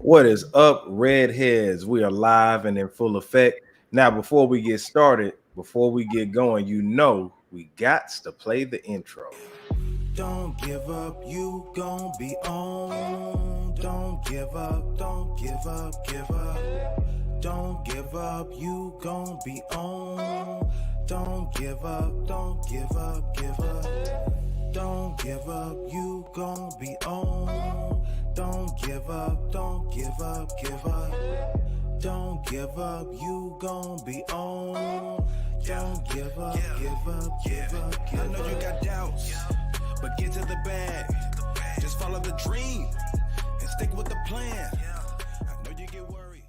What is up, redheads? We are live and in full effect. Now, before we get started, before we get going, we got to play the intro. Don't give up, you gon' be on. Don't give up, don't give up, give up. Don't give up, you gon' be on. Don't give up, don't give up, give up. Don't give up, you gon' be on. Don't give up, don't give up, give up. Don't give up, you gon' be on. Don't give up, give up, give up, give up. I know you got doubts, but get to the bag. Just follow the dream and stick with the plan. I know you get worried.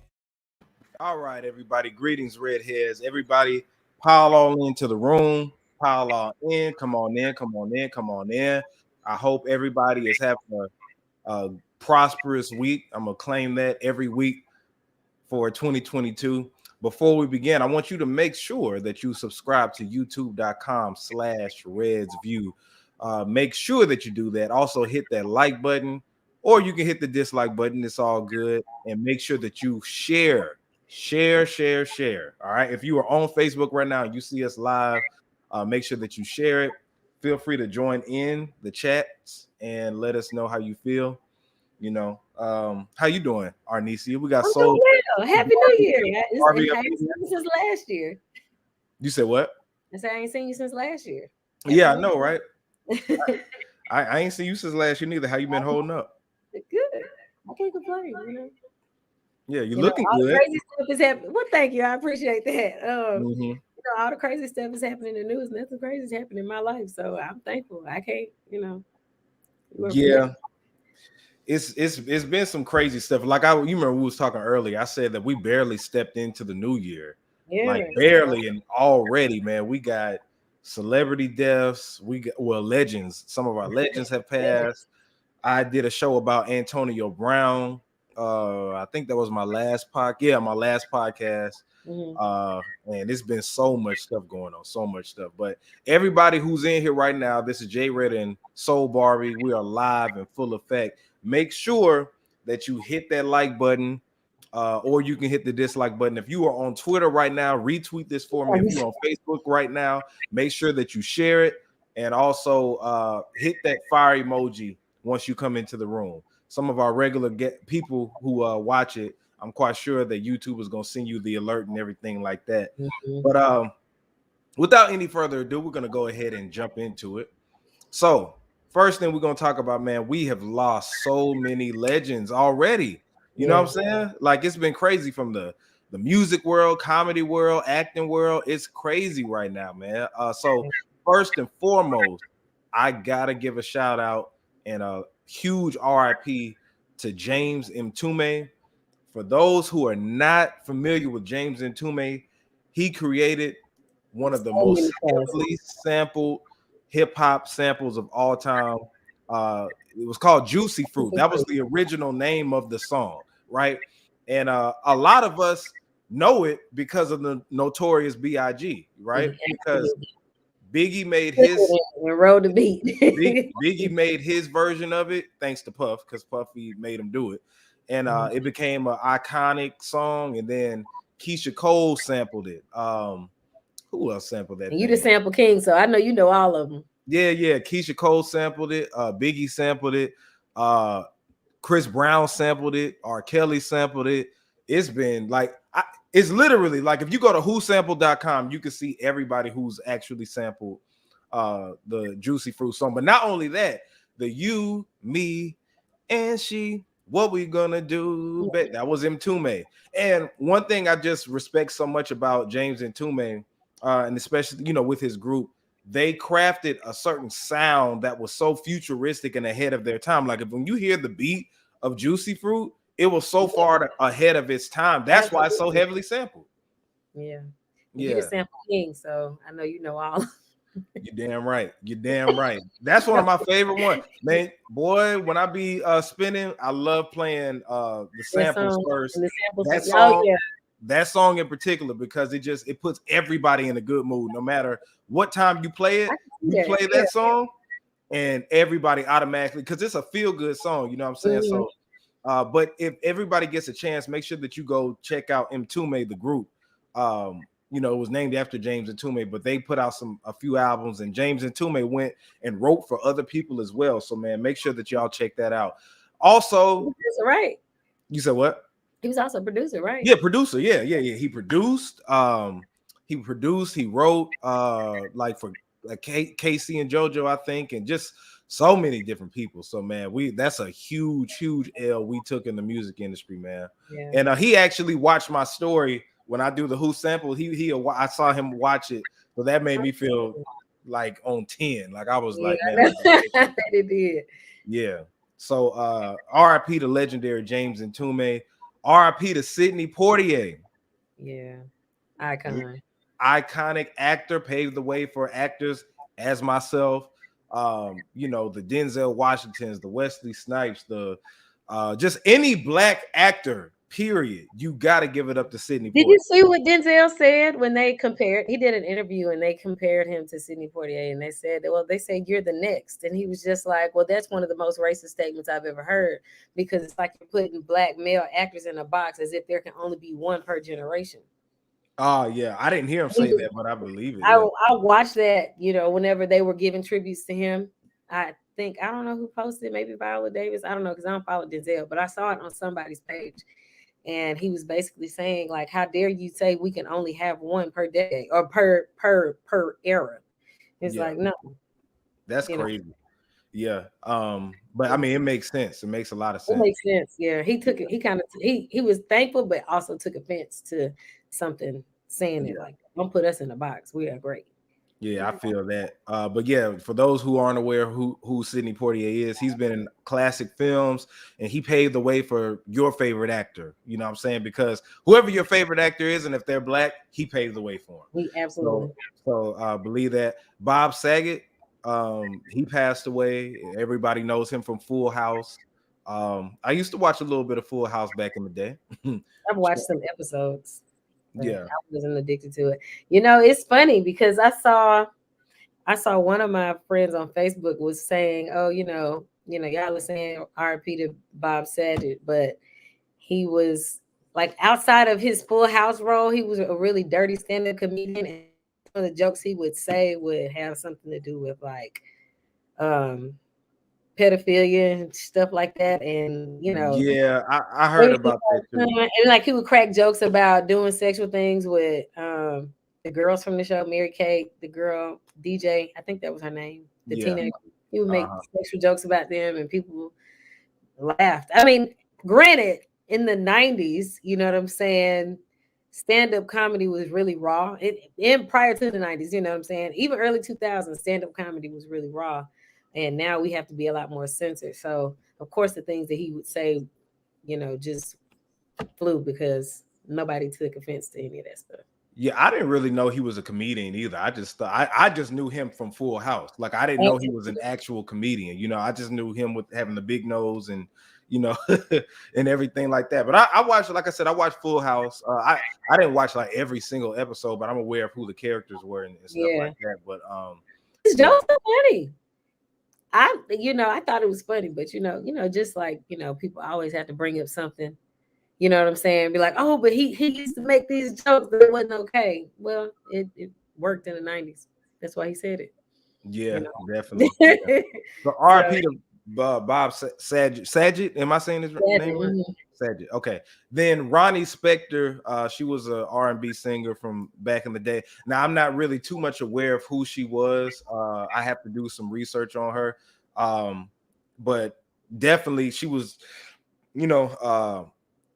All right, everybody. Greetings, redheads. Everybody, pile all into the room. Pile all in. Come on in. Come on in. Come on in. I hope everybody is having a prosperous week. I'm gonna claim that every week for 2022. Before we begin, I want you to make sure that you subscribe to youtube.com/redsview. Make sure that you do that. Also hit that like button, or you can hit the dislike button. It's all good. And make sure that you share. All right. If you are on Facebook right now and you see us live, make sure that you share it. Feel free to join in the chats and let us know how you feel. How you doing, Arnesia? We got I'm Soul. doing well. Happy New Year. I Barbie up ain't seen you since last year. You said what? I said I ain't seen you since last year. Yeah, I know, right? I ain't seen you since last year neither. How you been holding up? Good. I can't complain, Yeah, you're looking all good. The crazy stuff is happening. Well, thank you. I appreciate that. Mm-hmm. All the crazy stuff is happening in the news. Nothing crazy is happening in my life. So I'm thankful. I can't, Yeah. It's been some crazy stuff. Like you remember we was talking earlier. I said that we barely stepped into the new year. Yeah. Like barely, and already, man, we got celebrity deaths. We got legends. Some of our legends have passed. I did a show about Antonio Brown. I think that was my last podcast. Yeah, my last podcast. Mm-hmm. And it's been so much stuff going on, so much stuff. But everybody who's in here right now, this is J Red and Soul Barbie. We are live in full effect. Make sure that you hit that like button, or you can hit the dislike button. If you are on Twitter right now, retweet this for me. If you're on Facebook right now, make sure that you share it, and also hit that fire emoji once you come into the room. Some of our regular people who watch it, I'm quite sure that YouTube is going to send you the alert and everything like that. Mm-hmm. But without any further ado, we're going to go ahead and jump into it. So first thing we're going to talk about, man, we have lost so many legends already. You know what I'm saying? Like, it's been crazy from the music world, comedy world, acting world. It's crazy right now, man. So first and foremost, I got to give a shout out and a huge RIP to James Mtume. For those who are not familiar with James Mtume, he created one of the most heavily sampled hip-hop samples of all time. It was called Juicy Fruit. That was the original name of the song, right? And a lot of us know it because of the Notorious B.I.G., right? Because Biggie made his road to beat. Biggie made his version of it thanks to Puff, because Puffy made him do it. And it became an iconic song. And then Keisha Cole sampled it. Who else sampled that? You the sample king, so I know you know all of them. Yeah. Keisha Cole sampled it. Biggie sampled it. Chris Brown sampled it. R. Kelly sampled it. It's been like, it's literally like, if you go to whosampled.com, you can see everybody who's actually sampled the Juicy Fruit song. But not only that, the You, Me, and She, What We Gonna Do, that was Mtume. And one thing I just respect so much about James Mtume, and especially, with his group, they crafted a certain sound that was so futuristic and ahead of their time. Like, when you hear the beat of Juicy Fruit, it was so far ahead of its time. That's why it's so heavily sampled. You're the sample king, so I know you know all. You're damn right. That's one of my favorite ones, man. Boy, when I be spinning, I love playing the samples first. That song in particular, because it puts everybody in a good mood. No matter what time you play it, you play that song, and everybody automatically, because it's a feel good song. You know what I'm saying? So But if everybody gets a chance, make sure that you go check out Mtume, the group. It was named after James Mtume, but they put out a few albums, and James Mtume went and wrote for other people as well. So man, make sure that y'all check that out. Also, right. You said what? He was also a producer, right? Yeah, producer. Yeah. He produced. He wrote like for Casey and JoJo, I think, and just so many different people. So man, that's a huge L we took in the music industry, man. Yeah. And he actually watched my story when I do the Who sample. I saw him watch it, so that made me feel like on 10. Like I was like, man, it did. Yeah. So RIP to legendary James Mtume. RIP to Sidney Poitier. Yeah. Iconic actor, paved the way for actors as myself. The Denzel Washingtons, the Wesley Snipes, the just any black actor, period. You got to give it up to Sidney Poitier. Did you see what Denzel said when they compared? He did an interview and they compared him to Sidney Poitier, and they said, you're the next. And he was just like, well, that's one of the most racist statements I've ever heard, because it's like you're putting black male actors in a box as if there can only be one per generation. Oh, yeah. I didn't hear him say that, but I believe it. I watched that, whenever they were giving tributes to him. I don't know who posted, maybe Viola Davis. I don't know, because I don't follow Denzel, but I saw it on somebody's page. And he was basically saying, like, how dare you say we can only have one per decade or per era? It's like, no. That's crazy. Yeah. But I mean, it makes sense. It makes a lot of sense. It makes sense. Yeah. He took it. He was thankful, but also took offense to something saying it like, don't put us in a box. We are great. Yeah, I feel that. But yeah, for those who aren't aware who Sidney Poitier is, he's been in classic films and he paved the way for your favorite actor. You know what I'm saying? Because whoever your favorite actor is, and if they're black, he paved the way for them. He absolutely. So believe that. Bob Saget, he passed away. Everybody knows him from Full House. I used to watch a little bit of Full House back in the day. I've watched some episodes. Yeah, I wasn't addicted to it. It's funny because I saw one of my friends on Facebook was saying, "Oh, y'all are saying RIP to Bob Saget, but he was like outside of his Full House role, he was a really dirty stand-up comedian, and some of the jokes he would say would have something to do with like pedophilia and stuff like that, and yeah, I heard about that too. And like he would crack jokes about doing sexual things with the girls from the show, Mary Kate, the girl DJ, I think that was her name, the teenager. He would make sexual jokes about them, and people laughed. I mean, granted, in the 90s, you know what I'm saying, stand-up comedy was really raw. And prior to the 90s, you know what I'm saying, even early 2000s, stand-up comedy was really raw. And now we have to be a lot more censored. So, of course, the things that he would say, just flew because nobody took offense to any of that stuff. Yeah, I didn't really know he was a comedian either. I just thought I just knew him from Full House. Like I didn't know he was an actual comedian. I just knew him with having the big nose and and everything like that. But I watched, like I said, I watched Full House. I didn't watch like every single episode, but I'm aware of who the characters were and stuff like that. But it's just so funny. I thought it was funny, but just like people always have to bring up something, you know what I'm saying? Be like, oh, but he used to make these jokes that wasn't okay. Well, it worked in the 90s. That's why he said it. Yeah, definitely. Yeah. So RIP to Bob Saget. Am I saying his name right? Saget. Okay. Then Ronnie Spector. She was a R&B singer from back in the day. Now I'm not really too much aware of who she was. I have to do some research on her. But definitely she was,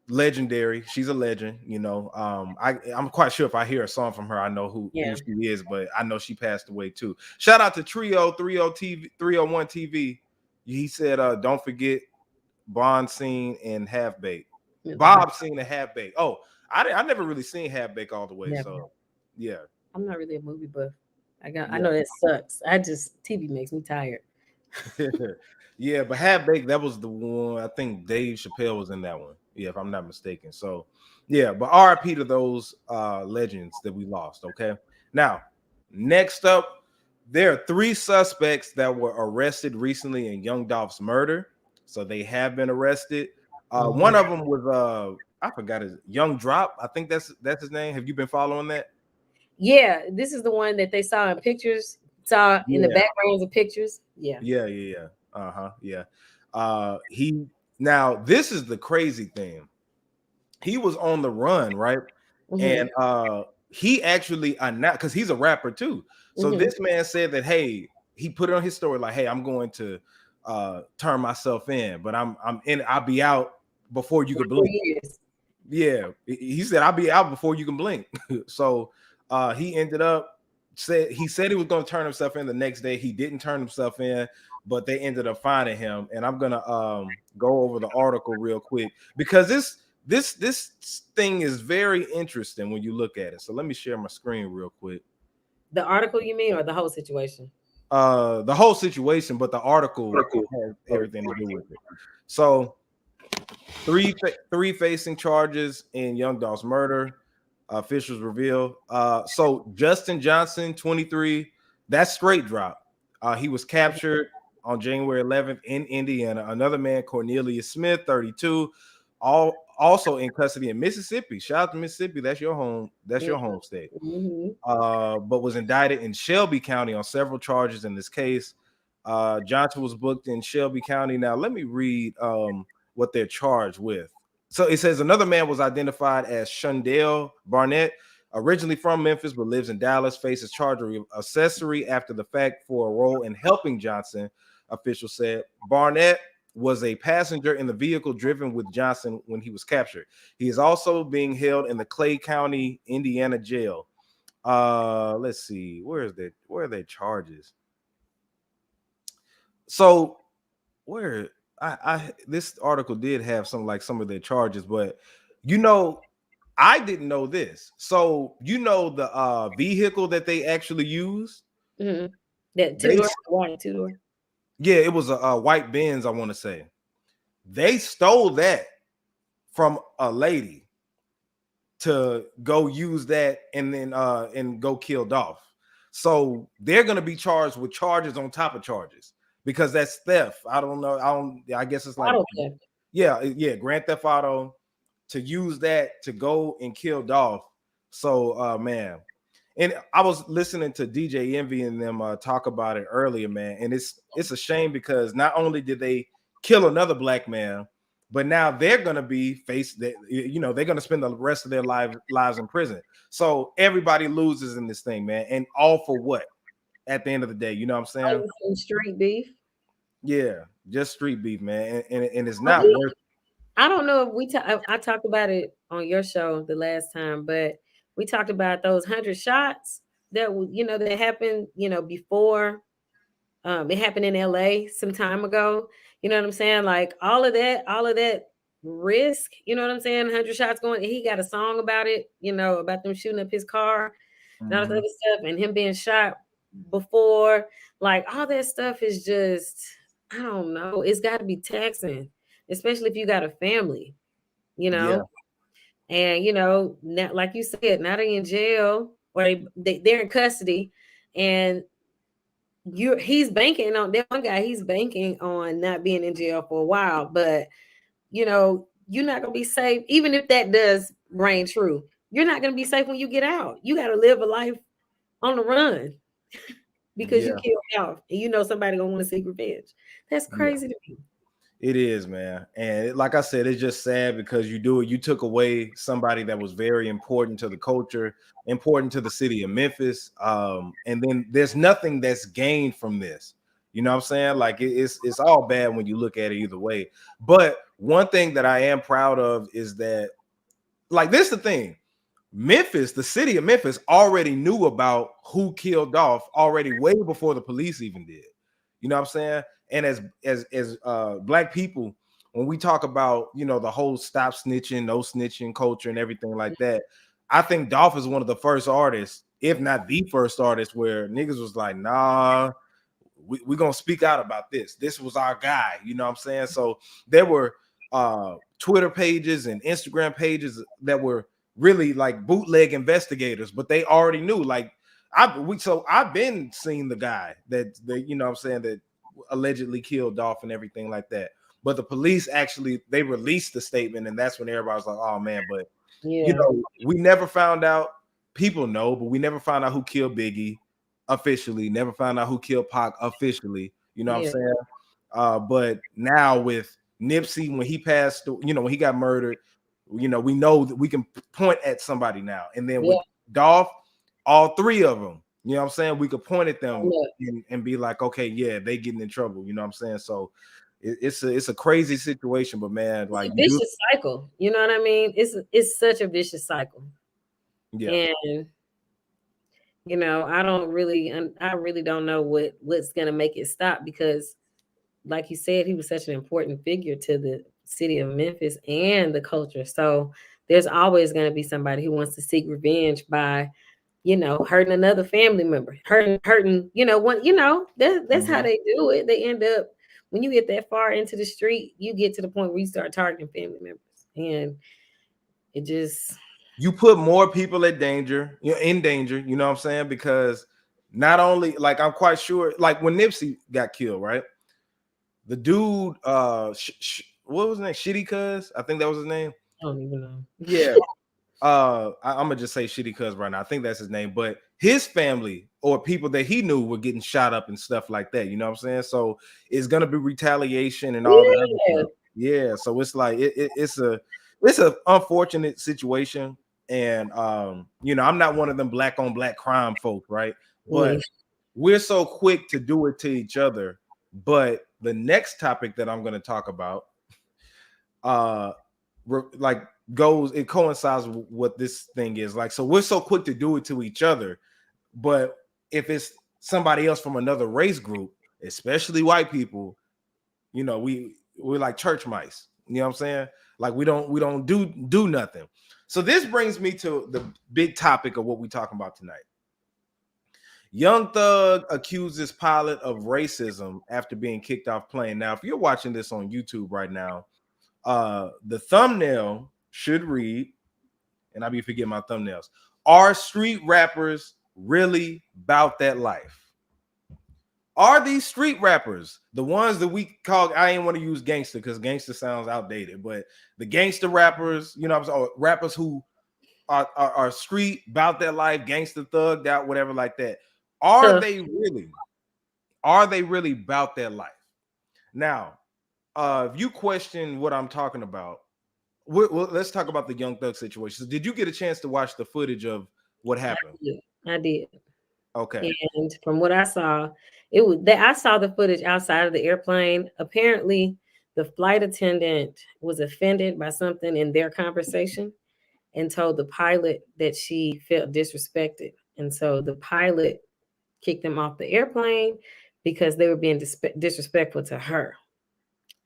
legendary. She's a legend. I'm quite sure if I hear a song from her, I know who she is. But I know she passed away too. Shout out to Trio 301 TV. He said, don't forget Bond Scene and Half Baked. Bob Scene and Half Baked. Oh, I never really seen Half Baked all the way. Never. So yeah. I'm not really a movie buff. I know that sucks. TV makes me tired. Yeah, but Half Baked, that was the one. I think Dave Chappelle was in that one. Yeah, if I'm not mistaken. So yeah, but RIP to those legends that we lost. Okay. Now, next up. There are 3 suspects that were arrested recently in Young Dolph's murder. So they have been arrested. One of them was I forgot his Young Drop. I think that's his name. Have you been following that? Yeah, this is the one that they saw in pictures, saw in the backgrounds of pictures. Yeah. Uh-huh. Yeah. He now this is the crazy thing. He was on the run, right? And he actually announced, because he's a rapper too. So this man said that, hey, he put it on his story, like, hey, I'm going to turn myself in, but I'll be out before you can blink. Yeah, he said I'll be out before you can blink. So he ended up he said he was going to turn himself in the next day. He didn't turn himself in, but they ended up finding him. And I'm gonna go over the article real quick, because this thing is very interesting when you look at it. So let me share my screen real quick. The article, you mean, or the whole situation? The whole situation, but the article has everything to do with it. So three facing charges in Young Dolph's murder, officials reveal. So Justin Johnson, 23, that's straight drop. He was captured on January 11th in Indiana. Another man, Cornelius Smith, 32, also in custody in Mississippi. Shout out to Mississippi. That's your home. That's your home state. But was indicted in Shelby County on several charges in this case. Johnson was booked in Shelby County. Now let me read what they're charged with. So it says another man was identified as Shundell Barnett, originally from Memphis but lives in Dallas, faces charge of accessory after the fact for a role in helping Johnson, officials said. Barnett was a passenger in the vehicle driven with Johnson when he was captured. He is also being held in the Clay County, Indiana jail. Let's see, where are their charges? So where this article did have some of their charges, but I didn't know this. So the vehicle that they actually used, that two-door. Yeah, it was a white Benz, I want to say. They stole that from a lady to go use that and then and go kill Dolph. So they're going to be charged with charges on top of charges, because that's theft. I don't know. I guess it's like grand theft auto, to use that to go and kill Dolph. So man, and I was listening to DJ Envy and them talk about it earlier, man. And it's a shame, because not only did they kill another black man, but now they're going to be they're going to spend the rest of their lives in prison. So everybody loses in this thing, man. And all for what? At the end of the day, you know what I'm saying? Street beef. Yeah, just street beef, man. And it's not worth it. I don't know if I talked about it on your show the last time, but we talked about those 100 shots that that happened, before it happened in LA some time ago. You know what I'm saying? Like all of that risk, you know what I'm saying? 100 shots going. He got a song about it, about them shooting up his car and all this other stuff, and him being shot before. Like all that stuff is just, I don't know. It's got to be taxing, especially if you got a family, Yeah. And now, like you said, now they're in jail, or they're in custody, and he's banking on that one guy. He's banking on not being in jail for a while, but you're not gonna be safe, even if that does reign true. You're not gonna be safe when you get out. You got to live a life on the run because you killed out, and somebody gonna want to seek revenge. That's crazy to me. It is, man. And like I said, it's just sad, because you took away somebody that was very important to the culture, important to the city of Memphis. And then there's nothing that's gained from this. You know what I'm saying? Like it's all bad when you look at it either way. But one thing that I am proud of is that, like, this is the thing. Memphis, the city of Memphis, already knew about who killed Dolph already way before the police even did. You know what I'm saying? And as black people, when we talk about, the whole stop snitching, no snitching culture and everything like that, I think Dolph is one of the first artists, if not the first artist, where niggas was like, nah, we're gonna speak out about this. This was our guy, you know what I'm saying? So there were Twitter pages and Instagram pages that were really like bootleg investigators, but they already knew. Like I've been seeing the guy that you know what I'm saying, that allegedly killed Dolph and everything like that. but the police actually they released the statement, and that's when everybody was like, oh man, but Yeah. we never found out. People know, but we never found out who killed Biggie officially, never found out who killed Pac officially. You know what I'm saying? But now with Nipsey, when he passed, when he got murdered, we know that we can point at somebody now. And then with Dolph, all three of them, you know what I'm saying? We could point at them and be like, okay, yeah, they getting in trouble. You know what I'm saying? So it's a crazy situation, but man, like it's a vicious cycle. You know what I mean? It's such a vicious cycle. Yeah. And I really don't know what's gonna make it stop, because like you said, he was such an important figure to the city of Memphis and the culture. So there's always going to be somebody who wants to seek revenge by, hurting another family member, hurting, that's how they do it. They end up, when you get that far into the street, you get to the point where you start targeting family members, and it just, you put more people in danger, you know what I'm saying? Because not only, like, I'm quite sure, like when Nipsey got killed, right? The dude, what was his name? Shitty Cuz, I think that was his name. I don't even know. Yeah. I'm gonna just say Shitty Cuz right now. I think that's his name, but his family or people that he knew were getting shot up and stuff like that. You know what I'm saying? So it's gonna be retaliation and all that other stuff. Yeah. So it's like it's a unfortunate situation. And I'm not one of them black on black crime folk, right? But we're so quick to do it to each other. But the next topic that I'm going to talk about, it coincides with what this thing is like. So we're so quick to do it to each other, but if it's somebody else from another race group, especially white people, we're like church mice. You know what I'm saying? Like we don't do nothing. So this brings me to the big topic of what we're talking about tonight. Young Thug accuses pilot of racism after being kicked off plane. Now, if you're watching this on YouTube right now, the thumbnail should read, and I be forgetting my thumbnails, are street rappers really about that life? Are these street rappers, the ones that we call, I ain't want to use gangster because gangster sounds outdated, but the gangster rappers, rappers who are street, about their life, gangster, thugged out, whatever like that. Are they really about their life? Now, if you question what I'm talking about, let's talk about the Young Thug situation. So did you get a chance to watch the footage of what happened? I did. Okay. And from what I saw, I saw the footage outside of the airplane. Apparently, the flight attendant was offended by something in their conversation and told the pilot that she felt disrespected. And so the pilot kicked them off the airplane because they were being disrespectful to her.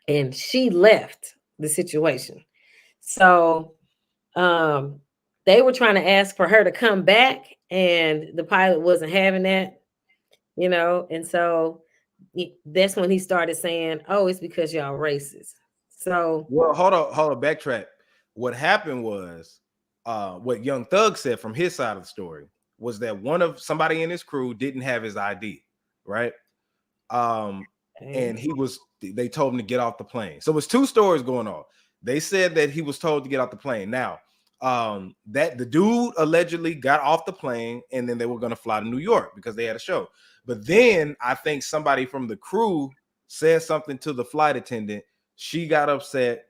And she left the situation. So they were trying to ask for her to come back, and the pilot wasn't having that, and so that's when he started saying, oh, it's because y'all racist. So, well, hold on, backtrack. What happened was, what Young Thug said from his side of the story was that somebody in his crew didn't have his ID, right? And they told him to get off the plane. So it's two stories going on. They said that he was told to get off the plane. Now, that the dude allegedly got off the plane and then they were going to fly to New York because they had a show. But then I think somebody from the crew said something to the flight attendant. She got upset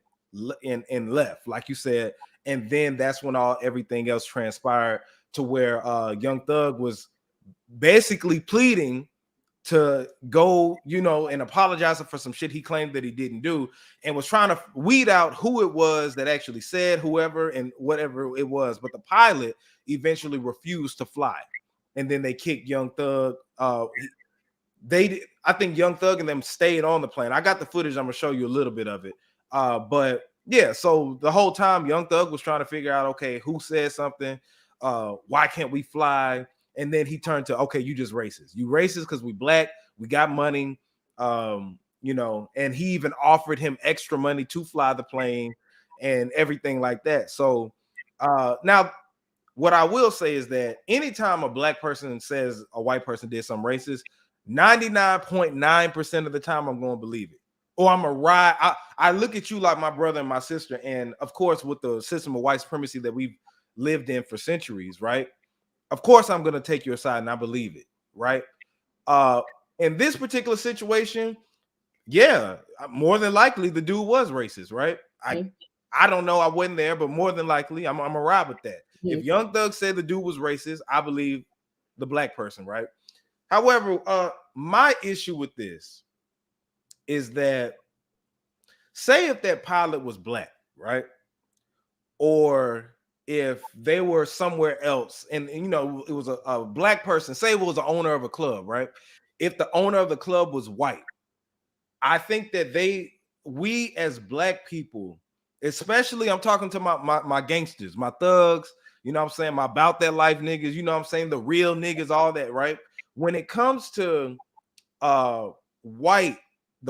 and left, like you said. And then that's when everything else transpired to where Young Thug was basically pleading to go, and apologizing for some shit he claimed that he didn't do, and was trying to weed out who it was that actually said whoever and whatever it was. But the pilot eventually refused to fly, and then they kicked Young Thug. I think Young Thug and them stayed on the plane. I got the footage. I'm gonna show you a little bit of it. But yeah, so the whole time Young Thug was trying to figure out, okay, who said something? Why can't we fly? And then he turned to, okay, you just racist. You racist because we black, we got money, and he even offered him extra money to fly the plane and everything like that. So now what I will say is that anytime a black person says a white person did something racist, 99.9% of the time I'm going to believe it. or I'm a ride. I look at you like my brother and my sister, and of course, with the system of white supremacy that we've lived in for centuries, right? Of course, I'm gonna take your side, and I believe it, right? In this particular situation, yeah, more than likely the dude was racist, right? I don't know, I wasn't there, but more than likely, I'm a ride with that. If Young Thug said the dude was racist, I believe the black person, right? However, my issue with this is that, say if that pilot was black, right? Or if they were somewhere else, and you know, it was a black person, say it was the owner of a club, right? If the owner of the club was white, I think that we as black people, especially I'm talking to my gangsters, my thugs, you know what I'm saying, my about that life niggas, you know what I'm saying, the real niggas, all that, right? When it comes to the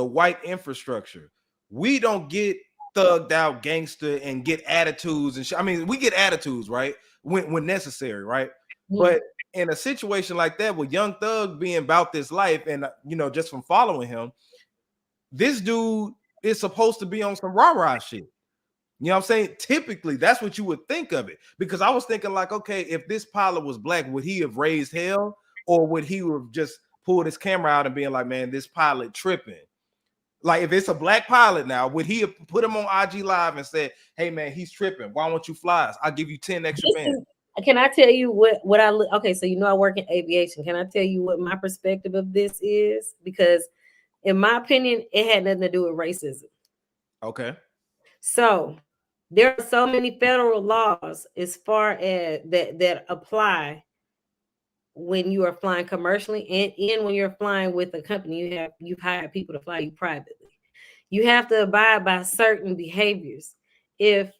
white infrastructure, we don't get thugged out gangster and get attitudes and I mean, we get attitudes, right? When necessary, right? But in a situation like that, with Young Thug being about this life, and you know, just from following him, this dude is supposed to be on some rah-rah shit. You know what I'm saying? Typically, that's what you would think of it. Because I was thinking, like, okay, if this pilot was black, would he have raised hell? Or would he have just pulled his camera out and being like, man, this pilot tripping? Like, if it's a black pilot now, would he have put him on IG Live and said, hey, man, he's tripping. Why won't you fly us? I'll give you 10 extra bands. Can I tell you what I look? Okay, so you know I work in aviation. Can I tell you what my perspective of this is? Because in my opinion, it had nothing to do with racism. Okay. So there are so many federal laws as far as that apply when you are flying commercially and when you're flying with a company. You've hired people to fly you privately. You have to abide by certain behaviors. If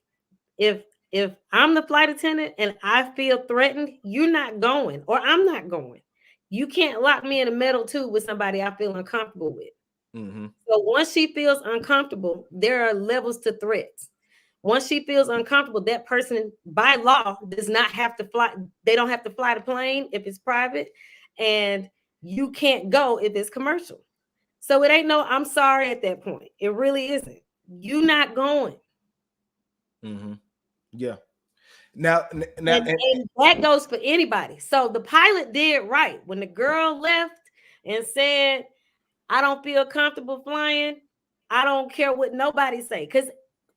I'm the flight attendant and I feel threatened, you're not going, or I'm not going. You can't lock me in a metal tube with somebody I feel uncomfortable with. So once she feels uncomfortable, there are levels to threats. Once she feels uncomfortable, that person by law does not have to fly. They don't have to fly the plane if it's private, and you can't go if it's commercial. So it ain't no I'm sorry at that point. It really isn't. You not going. Yeah. Now, and that goes for anybody. So the pilot did right when the girl left and said, I don't feel comfortable flying. I don't care what nobody say. Because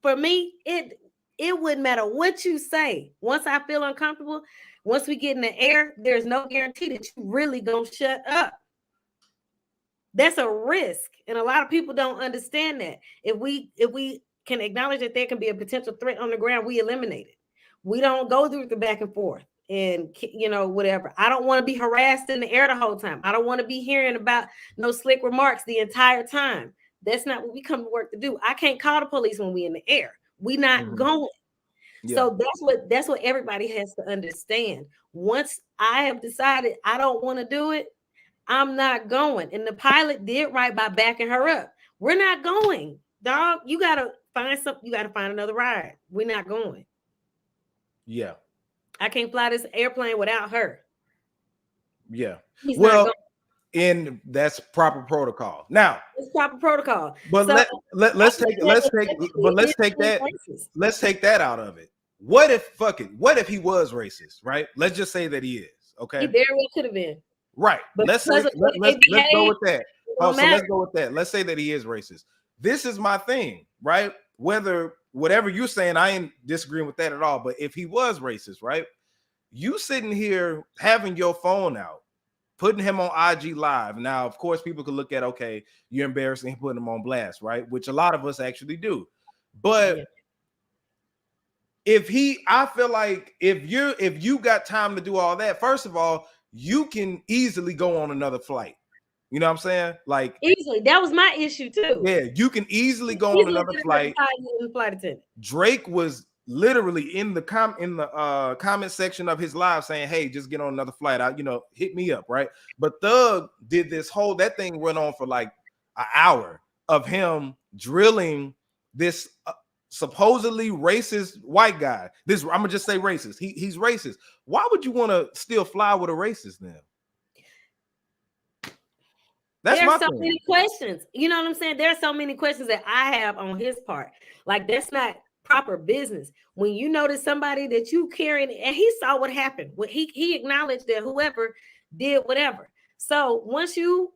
for me, it wouldn't matter what you say. Once I feel uncomfortable, once we get in the air, there's no guarantee that you really gonna shut up. That's a risk. And a lot of people don't understand that. If we can acknowledge that there can be a potential threat on the ground, we eliminate it. We don't go through the back and forth and, you know, whatever. I don't want to be harassed in the air the whole time. I don't want to be hearing about no slick remarks the entire time. That's not what we come to work to do. I can't call the police when we in the air. We not going. Yeah. So that's what everybody has to understand. Once I have decided I don't want to do it, I'm not going. And the pilot did right by backing her up. We're not going, dog. You gotta find something. You gotta find another ride. We're not going. Yeah. I can't fly this airplane without her. Yeah. Well, and that's proper protocol. Now, it's proper protocol. But so, let's take that out of it. What if he was racist, right? Let's just say that he is. Okay. He very well could have been. Right. But let's go with that. So let's go with that. Let's say that he is racist. This is my thing, right? Whatever you're saying, I ain't disagreeing with that at all. But if he was racist, right? You sitting here having your phone out, putting him on IG Live. Now, of course, people could look at, okay, you're embarrassing putting him on blast, right? Which a lot of us actually do. But I feel like if you got time to do all that, first of all, you can easily go on another flight. You know what I'm saying? Like easily. That was my issue too. Yeah, you can easily go on another flight. Flight attendant. Drake was literally in the comment section of his live saying, hey, just get on another flight. Hit me up, right? But Thug did that thing went on for like an hour of him drilling this supposedly racist white guy. I'm gonna just say racist. He's racist. Why would you want to still fly with a racist then? That's There my are so thing. many questions. You know what I'm saying? There are so many questions that I have on his part. Like, that's not proper business. When you notice somebody that you carrying, and he saw what happened. He acknowledged that whoever did whatever. So once you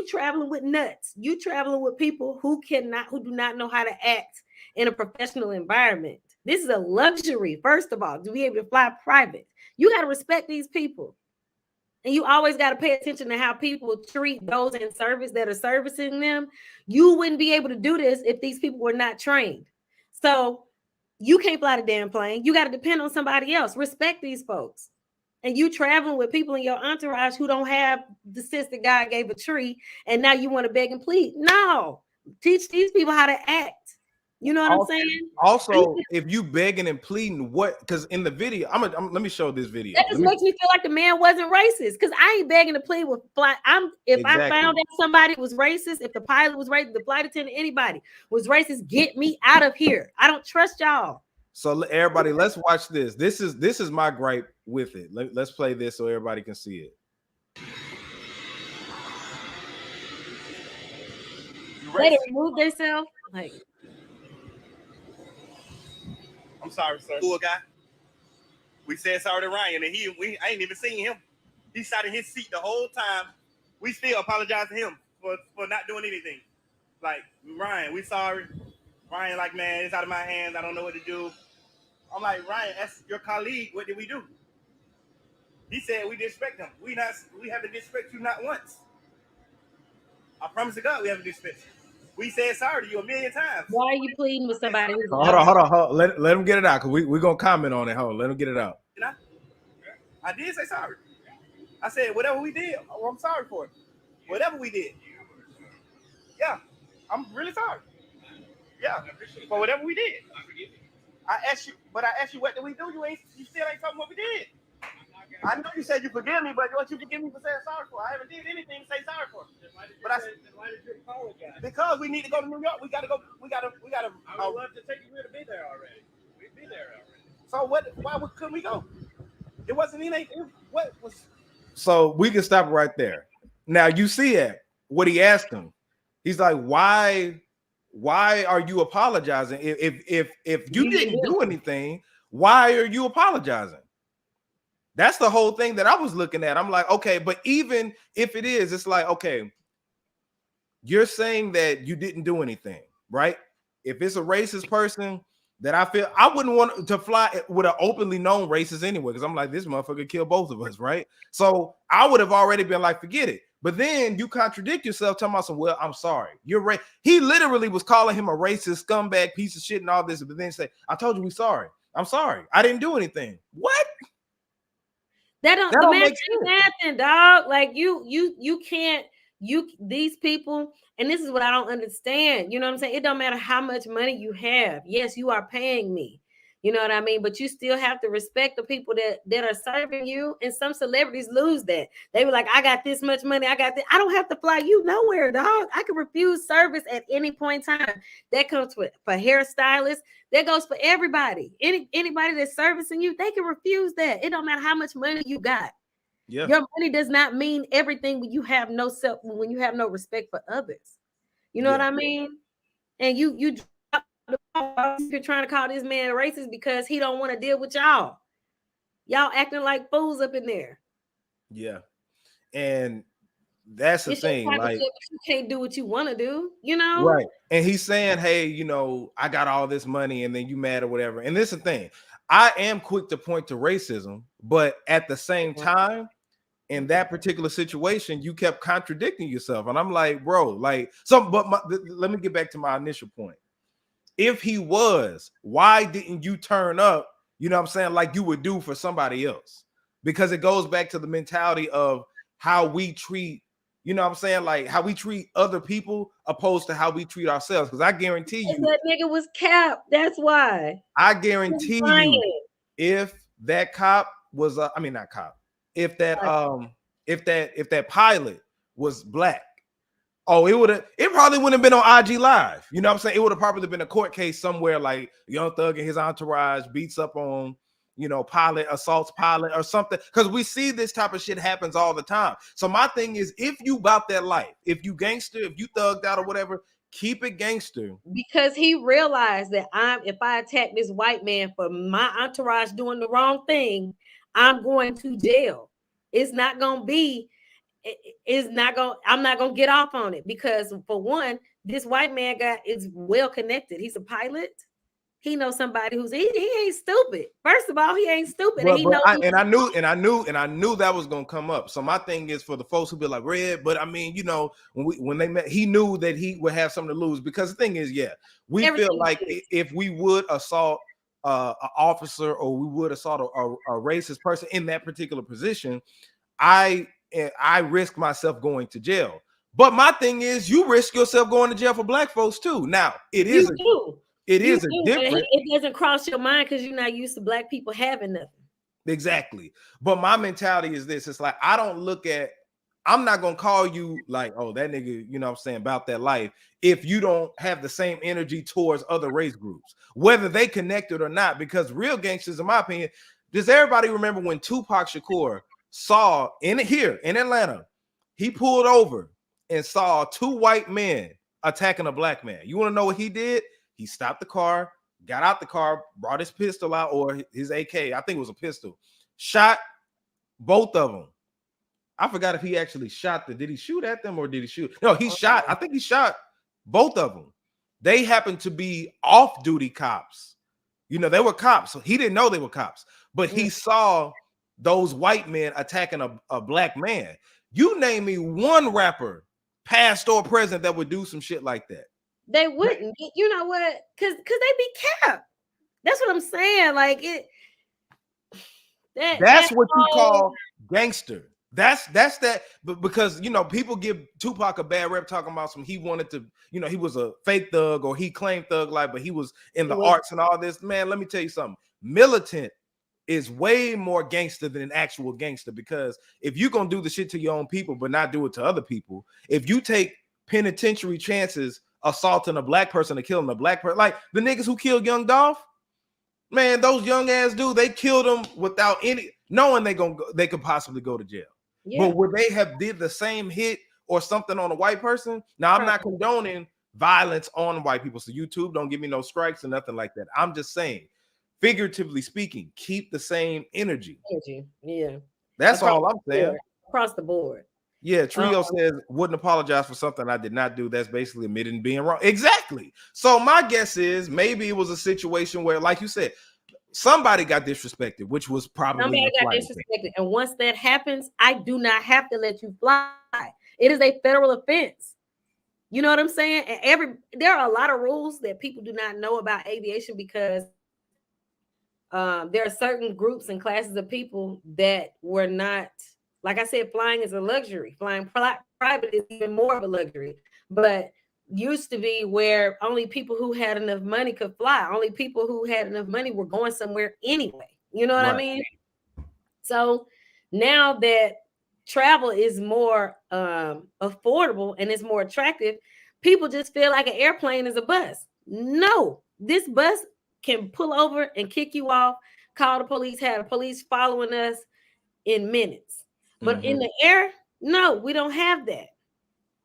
traveling with nuts, you traveling with people who do not know how to act in a professional environment. This is a luxury, first of all, to be able to fly private. You got to respect these people. And you always got to pay attention to how people treat those in service that are servicing them. You wouldn't be able to do this if these people were not trained. So you can't fly the damn plane. You got to depend on somebody else. Respect these folks. And you traveling with people in your entourage who don't have the sense that God gave a tree, and now you want to beg and plead. No, teach these people how to act. You know what I'm saying? Also, if you begging and pleading, what? Because in the video, let me show this video. That just makes me feel like the man wasn't racist. Because I ain't begging to plead with flight. If I found out somebody was racist, if the pilot was racist, the flight attendant, anybody was racist, get me out of here. I don't trust y'all. So everybody, let's watch this. This is my gripe with it. Let's play this so everybody can see it. They remove themselves. Like, I'm sorry, sir. Cool guy. We said sorry to Ryan, and I ain't even seen him. He sat in his seat the whole time. We still apologize to him for not doing anything. Like, Ryan, we sorry. Ryan, like, man, it's out of my hands. I don't know what to do. I'm like, Ryan, that's your colleague. What did we do? He said we disrespect him. We haven't disrespect you not once. I promise to God we haven't disrespect you. We said sorry to you a million times. Why are you pleading with somebody who's hold on. Let him get it out, because we're gonna comment on it. Hold on, let him get it out. I did say sorry. I said whatever we did, I'm sorry for it. Whatever we did. Yeah. I'm really sorry. Yeah. For whatever we did. I asked you what did we do? You still ain't talking what we did. I know you said you forgive me, but what you forgive me for saying sorry for? I haven't did anything to say sorry for. But why did you apologize? Because we need to go to New York. We gotta go. We gotta. I would love to take you here to be there already. We'd be there already. So why couldn't we go? It wasn't anything. What was? So we can stop right there. Now you see it. What he asked him. He's like, why are you apologizing? If you didn't do anything, why are you apologizing? That's the whole thing that I was looking at. I'm like, okay, but even if it is, it's like, okay, you're saying that you didn't do anything, right? If it's a racist person that I feel, I wouldn't want to fly with an openly known racist anyway, because I'm like, this motherfucker killed both of us, right? So I would have already been like, forget it. But then you contradict yourself, talking about some, well, I'm sorry. You're right. He literally was calling him a racist, scumbag, piece of shit, and all this, but then say, I told you we sorry. I'm sorry. I didn't do anything. What? That don't make nothing, dog. Like you can't, these people, and this is what I don't understand. You know what I'm saying? It don't matter how much money you have. Yes, you are paying me. You know what I mean? But you still have to respect the people that are serving you. And some celebrities lose that. They were like, I got this much money. I got this. I don't have to fly you nowhere, dog. I can refuse service at any point in time. That comes for hairstylists. That goes for everybody. Anybody that's servicing you, they can refuse that. It don't matter how much money you got. Yeah. Your money does not mean everything when you have no respect for others. You know what I mean? And you're trying to call this man racist because he don't want to deal with y'all. Y'all acting like fools up in there. Yeah. And that's the thing. Like, you can't do what you want to do, you know? Right. And he's saying, hey, I got all this money and then you mad or whatever. And this is the thing. I am quick to point to racism, but at the same time, in that particular situation, you kept contradicting yourself. And I'm like, bro, like, let me get back to my initial point. If he was, why didn't you turn up, you know what I'm saying, like you would do for somebody else? Because it goes back to the mentality of how we treat, you know what I'm saying, like how we treat other people opposed to how we treat ourselves. Because I guarantee you, that nigga was capped. That's why. I guarantee you, if that cop was, not cop, if that pilot was black, it probably wouldn't have been on IG Live. You know what I'm saying? It would have probably been a court case somewhere, like Young Thug and his entourage beats up on, pilot assaults pilot or something, because we see this type of shit happens all the time. So my thing is, if you about that life, if you gangster, if you thugged out or whatever, keep it gangster. Because he realized that if I attack this white man for my entourage doing the wrong thing, I'm going to jail. It's not gonna be. I'm not gonna get off on it, because for one, this white man is well connected. He's a pilot. He knows somebody he ain't stupid. First of all, he ain't stupid. But, and he knows I knew that was gonna come up. So my thing is, for the folks who be like, Red, but I mean, when they met, he knew that he would have something to lose, because the thing is, we feel like if we would assault an officer, or we would assault a racist person in that particular position, I risk myself going to jail. But my thing is, you risk yourself going to jail for black folks too. Now, it is a different. It doesn't cross your mind because you're not used to black people having nothing. Exactly. But my mentality is this. It's like, I'm not going to call you like, oh, that nigga, you know what I'm saying, about that life, if you don't have the same energy towards other race groups, whether they connected or not. Because real gangsters, in my opinion, does everybody remember when Tupac Shakur saw here in Atlanta, he pulled over and saw two white men attacking a black man? You want to know what he did? He stopped the car, got out the car, brought his pistol out, or his AK, I think it was a pistol, shot both of them. I forgot if he actually shot them. Did he shoot at them or did he shoot? No, he shot. I think he shot both of them. They happened to be off-duty cops. They were cops. So he didn't know they were cops, but he saw those white men attacking a black man. You name me one rapper, past or present, that would do some shit like that. They wouldn't. You know what? Because they be capped. That's what I'm saying. Like it. That's what you call gangster. That's that. But because people give Tupac a bad rep, talking about he wanted to, he was a fake thug, or he claimed thug life, but he was in the arts and all this. Man, let me tell you something. Militant is way more gangster than an actual gangster, because if you're gonna do the shit to your own people but not do it to other people, if you take penitentiary chances assaulting a black person or killing a black person, like the niggas who killed Young Dolph, man, those young ass dudes, they killed them without knowing they could possibly go to jail. But would they have did the same hit or something on a white person? Now, I'm not condoning violence on white people, so YouTube don't give me no strikes or nothing like that. I'm just saying, figuratively speaking, keep the same energy. Yeah, that's all I'm saying. Across the board. Yeah, Trio says, wouldn't apologize for something I did not do. That's basically admitting being wrong. Exactly. So my guess is maybe it was a situation where, like you said, somebody got disrespected, which was probably somebody got disrespected. And once that happens, I do not have to let you fly. It is a federal offense. You know what I'm saying? And there are a lot of rules that people do not know about aviation, because there are certain groups and classes of people that were not, like I said, flying is a luxury. Flying private is even more of a luxury. But used to be where only people who had enough money could fly. Only people who had enough money were going somewhere anyway. You know what I mean? So now that travel is more affordable and it's more attractive, people just feel like an airplane is a bus. No, this bus can pull over and kick you off, call the police, have the police following us in minutes. But in the air, no, we don't have that.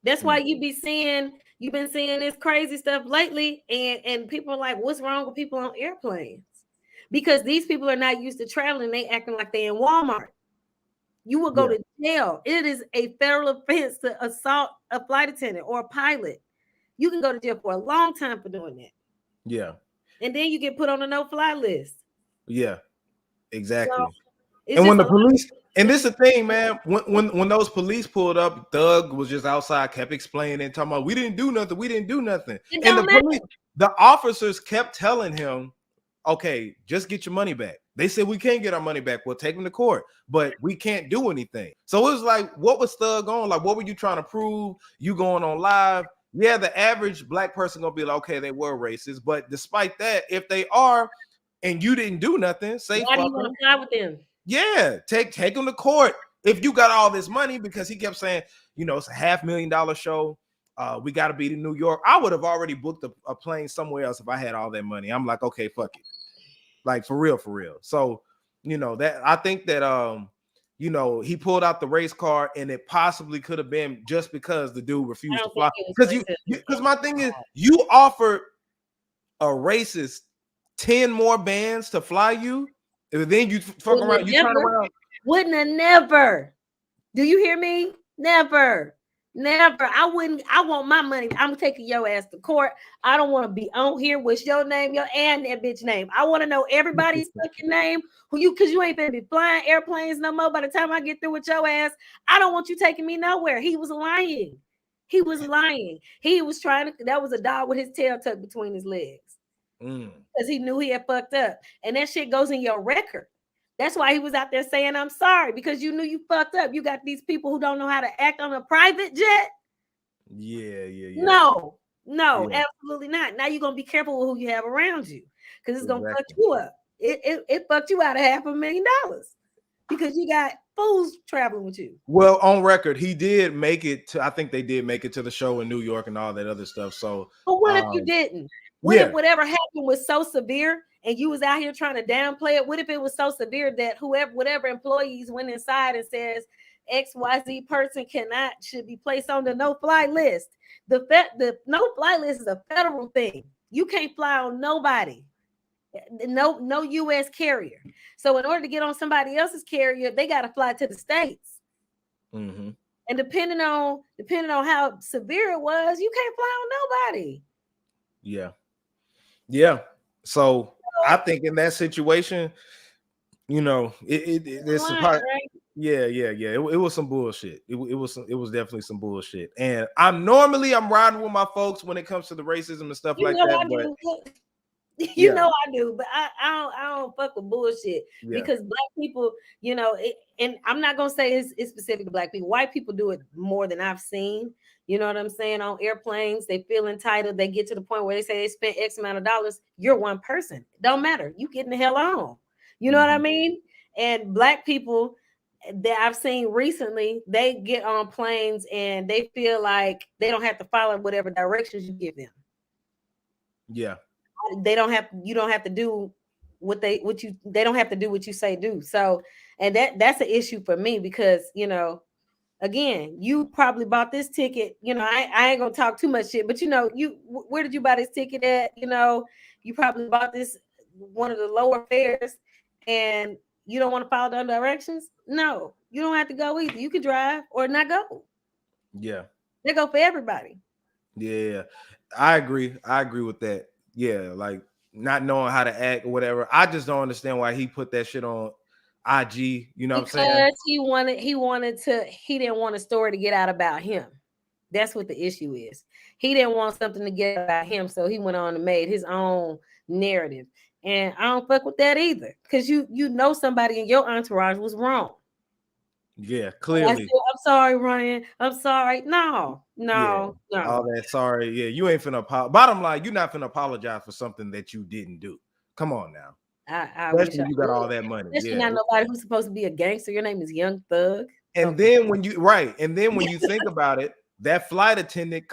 That's why you've been seeing this crazy stuff lately, and people are like, what's wrong with people on airplanes? Because these people are not used to traveling. They acting like they're in Walmart. You will go to jail. It is a federal offense to assault a flight attendant or a pilot. You can go to jail for a long time for doing that. Yeah. And then you get put on a no-fly list. Yeah, exactly. So, and when the police, and this is the thing, man, when those police pulled up, Thug was just outside, kept explaining, talking about, we didn't do nothing. And the officers kept telling him, okay, just get your money back. They said, we can't get our money back. We'll take him to court, but we can't do anything. So it was like, what was Thug on? Like, what were you trying to prove? You going on live? Yeah, the average black person gonna be like, okay, they were racist. But despite that, if they are, and you didn't do nothing, say, why do you want to fly with them? Yeah, take them to court if you got all this money, because he kept saying, it's a $500,000 show. We got to be in New York. I would have already booked a plane somewhere else if I had all that money. I'm like, okay, fuck it. Like, for real. So You know, that I think that you know, he pulled out the race card, and it possibly could have been just because the dude refused to fly. Because my thing is, you offered a racist 10 more bands to fly you, and then you fuck around, you turn around. Wouldn't have never. Do you hear me? Never. Never. I wouldn't. I want my money. I'm taking your ass to court. I don't want to be on here with your name, your and that bitch name. I want to know everybody's fucking name. Because you ain't gonna be flying airplanes no more. By the time I get through with your ass, I don't want you taking me nowhere. He was lying. He was lying. He was trying to. That was a dog with his tail tucked between his legs. Because he knew he had fucked up, and that shit goes in your record. That's why he was out there saying, I'm sorry, because you knew you fucked up. You got these people who don't know how to act on a private jet. Yeah. No, absolutely not. Now you're going to be careful with who you have around you, because it's going to fuck you up. It fucked you out of $500,000 because you got fools traveling with you. Well, on record, he did make it to, I think they did make it to the show in New York and all that other stuff. So, but what if you didn't? What if whatever happened was so severe and you was out here trying to downplay it? What if it was so severe that whatever employees went inside and says XYZ person should be placed on the no-fly list? The no-fly list is a federal thing. You can't fly on nobody. No U.S. carrier. So in order to get on somebody else's carrier, they got to fly to the States. Mm-hmm. And depending on how severe it was, you can't fly on nobody. Yeah. So I think in that situation, you know, it's right? It was some bullshit. It was definitely some bullshit. And I'm riding with my folks when it comes to the racism and stuff like that. But you know I do, but I don't fuck with bullshit because black people, you know, and I'm not gonna say it's specific to black people. White people do it more than I've seen. You know what I'm saying? On airplanes, they feel entitled. They get to the point where they say they spent X amount of dollars. You're one person. It don't matter. You getting the hell on. You know what I mean? And black people that I've seen recently, they get on planes and they feel like they don't have to follow whatever directions you give them. Yeah. They don't have. You don't have to do they don't have to do what you say do. So, and that's an issue for me because, you know, again, you probably bought this ticket. You know, I ain't gonna talk too much shit, but you know, where did you buy this ticket at? You know, you probably bought this one of the lower fares, and you don't want to follow the directions. No, you don't have to go either. You can drive or not go. Yeah, they go for everybody. Yeah, I agree. I agree with that. Yeah, like not knowing how to act or whatever. I just don't understand why he put that shit on IG. You know what I'm saying? Because he didn't want a story to get out about him. That's what the issue is. He didn't want something to get about him, so he went on and made his own narrative. And I don't fuck with that either, because you know somebody in your entourage was wrong. Yeah, clearly. I'm sorry, Ryan. I'm sorry. No. All that sorry. Yeah, you ain't finna apologize. Bottom line, you're not finna apologize for something that you didn't do. Come on now. Especially you got all that money. Especially not nobody who's supposed to be a gangster. Your name is Young Thug. And then when you think about it, that flight attendant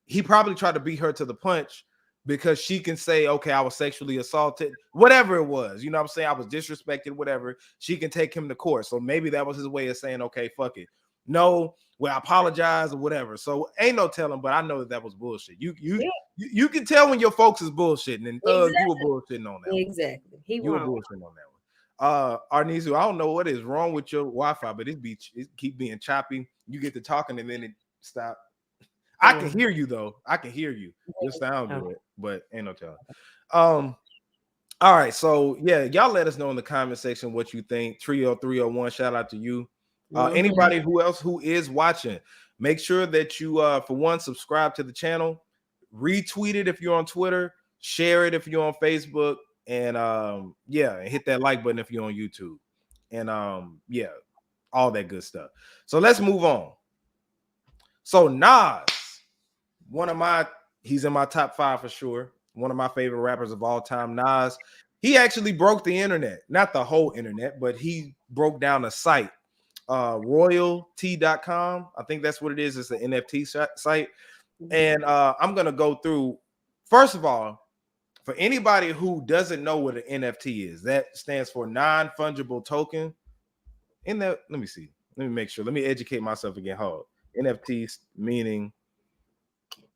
he probably tried to beat her to the punch because she can say, okay, I was sexually assaulted, whatever it was, you know what I'm saying? I was disrespected, whatever. She can take him to court. So maybe that was his way of saying, okay, fuck it. No, well, I apologize or whatever. So ain't no telling, but I know that was bullshit. You can tell when your folks is bullshitting, and Thug, you were bullshitting on that. Exactly. You were bullshitting on that one. Arnizu, I don't know what is wrong with your Wi-Fi, but it keep being choppy. You get to talking and then it stop. I can hear you though. I can hear you. Your sound good, but ain't no telling. All right, so yeah, y'all let us know in the comment section what you think. Trio 301, shout out to you. Anybody who is watching, make sure that you for one, subscribe to the channel, retweet it if you're on Twitter, share it if you're on Facebook, and and hit that like button if you're on YouTube, and all that good stuff. So let's move on. So Nas, he's in my top 5 for sure. One of my favorite rappers of all time. Nas, he actually broke the internet, not the whole internet, but he broke down a site, royalty.com. I think that's what it is. It's an NFT site. And I'm gonna go through. First of all, For anybody who doesn't know what an NFT is, that stands for non-fungible token. In that, let me see. Let me make sure. Let me educate myself again. Hold. NFTs meaning.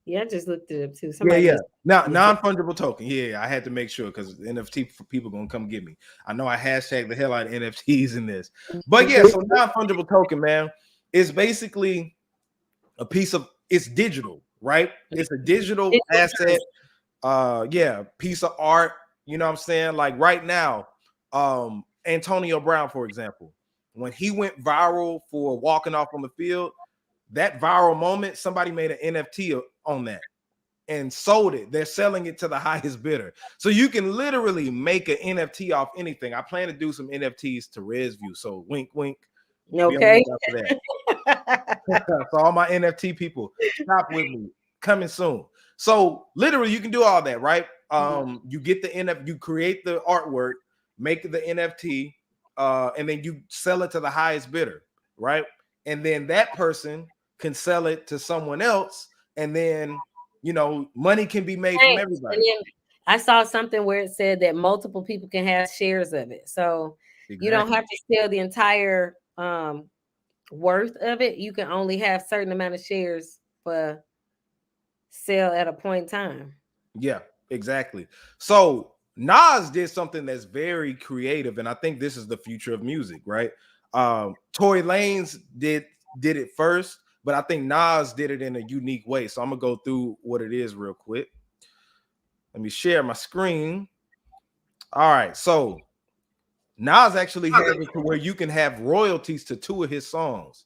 Yeah, I just looked it up too. Yeah. Now, non-fungible token. Yeah, I had to make sure because NFT for people gonna come get me. I know I hashtag the hell out of NFTs in this, but yeah. So non-fungible token, man, is basically a piece of. It's digital, right? It's a digital asset. Piece of art. You know what I'm saying? Like right now, Antonio Brown, for example, when he went viral for walking off on the field, that viral moment, somebody made an NFT on that and sold it. They're selling it to the highest bidder. So you can literally make an NFT off anything. I plan to do some NFTs to ResView. So wink, wink. Okay. For that. So all my NFT people, stop with me. Coming soon. So literally, you can do all that, right? You get the NFT, you create the artwork, make the NFT, and then you sell it to the highest bidder, right? And then that person can sell it to someone else, and then money can be made from everybody. I saw something where it said that multiple people can have shares of it, so you don't have to sell the entire worth of it. You can only have certain amount of shares for sale at a point in time. Yeah, exactly. So Nas did something that's very creative, and I think this is the future of music, right? Tory Lanez did it first, but I think Nas did it in a unique way. So I'm gonna go through what it is real quick. Let me share my screen. All right, so Nas actually has it to where you can have royalties to 2 of his songs.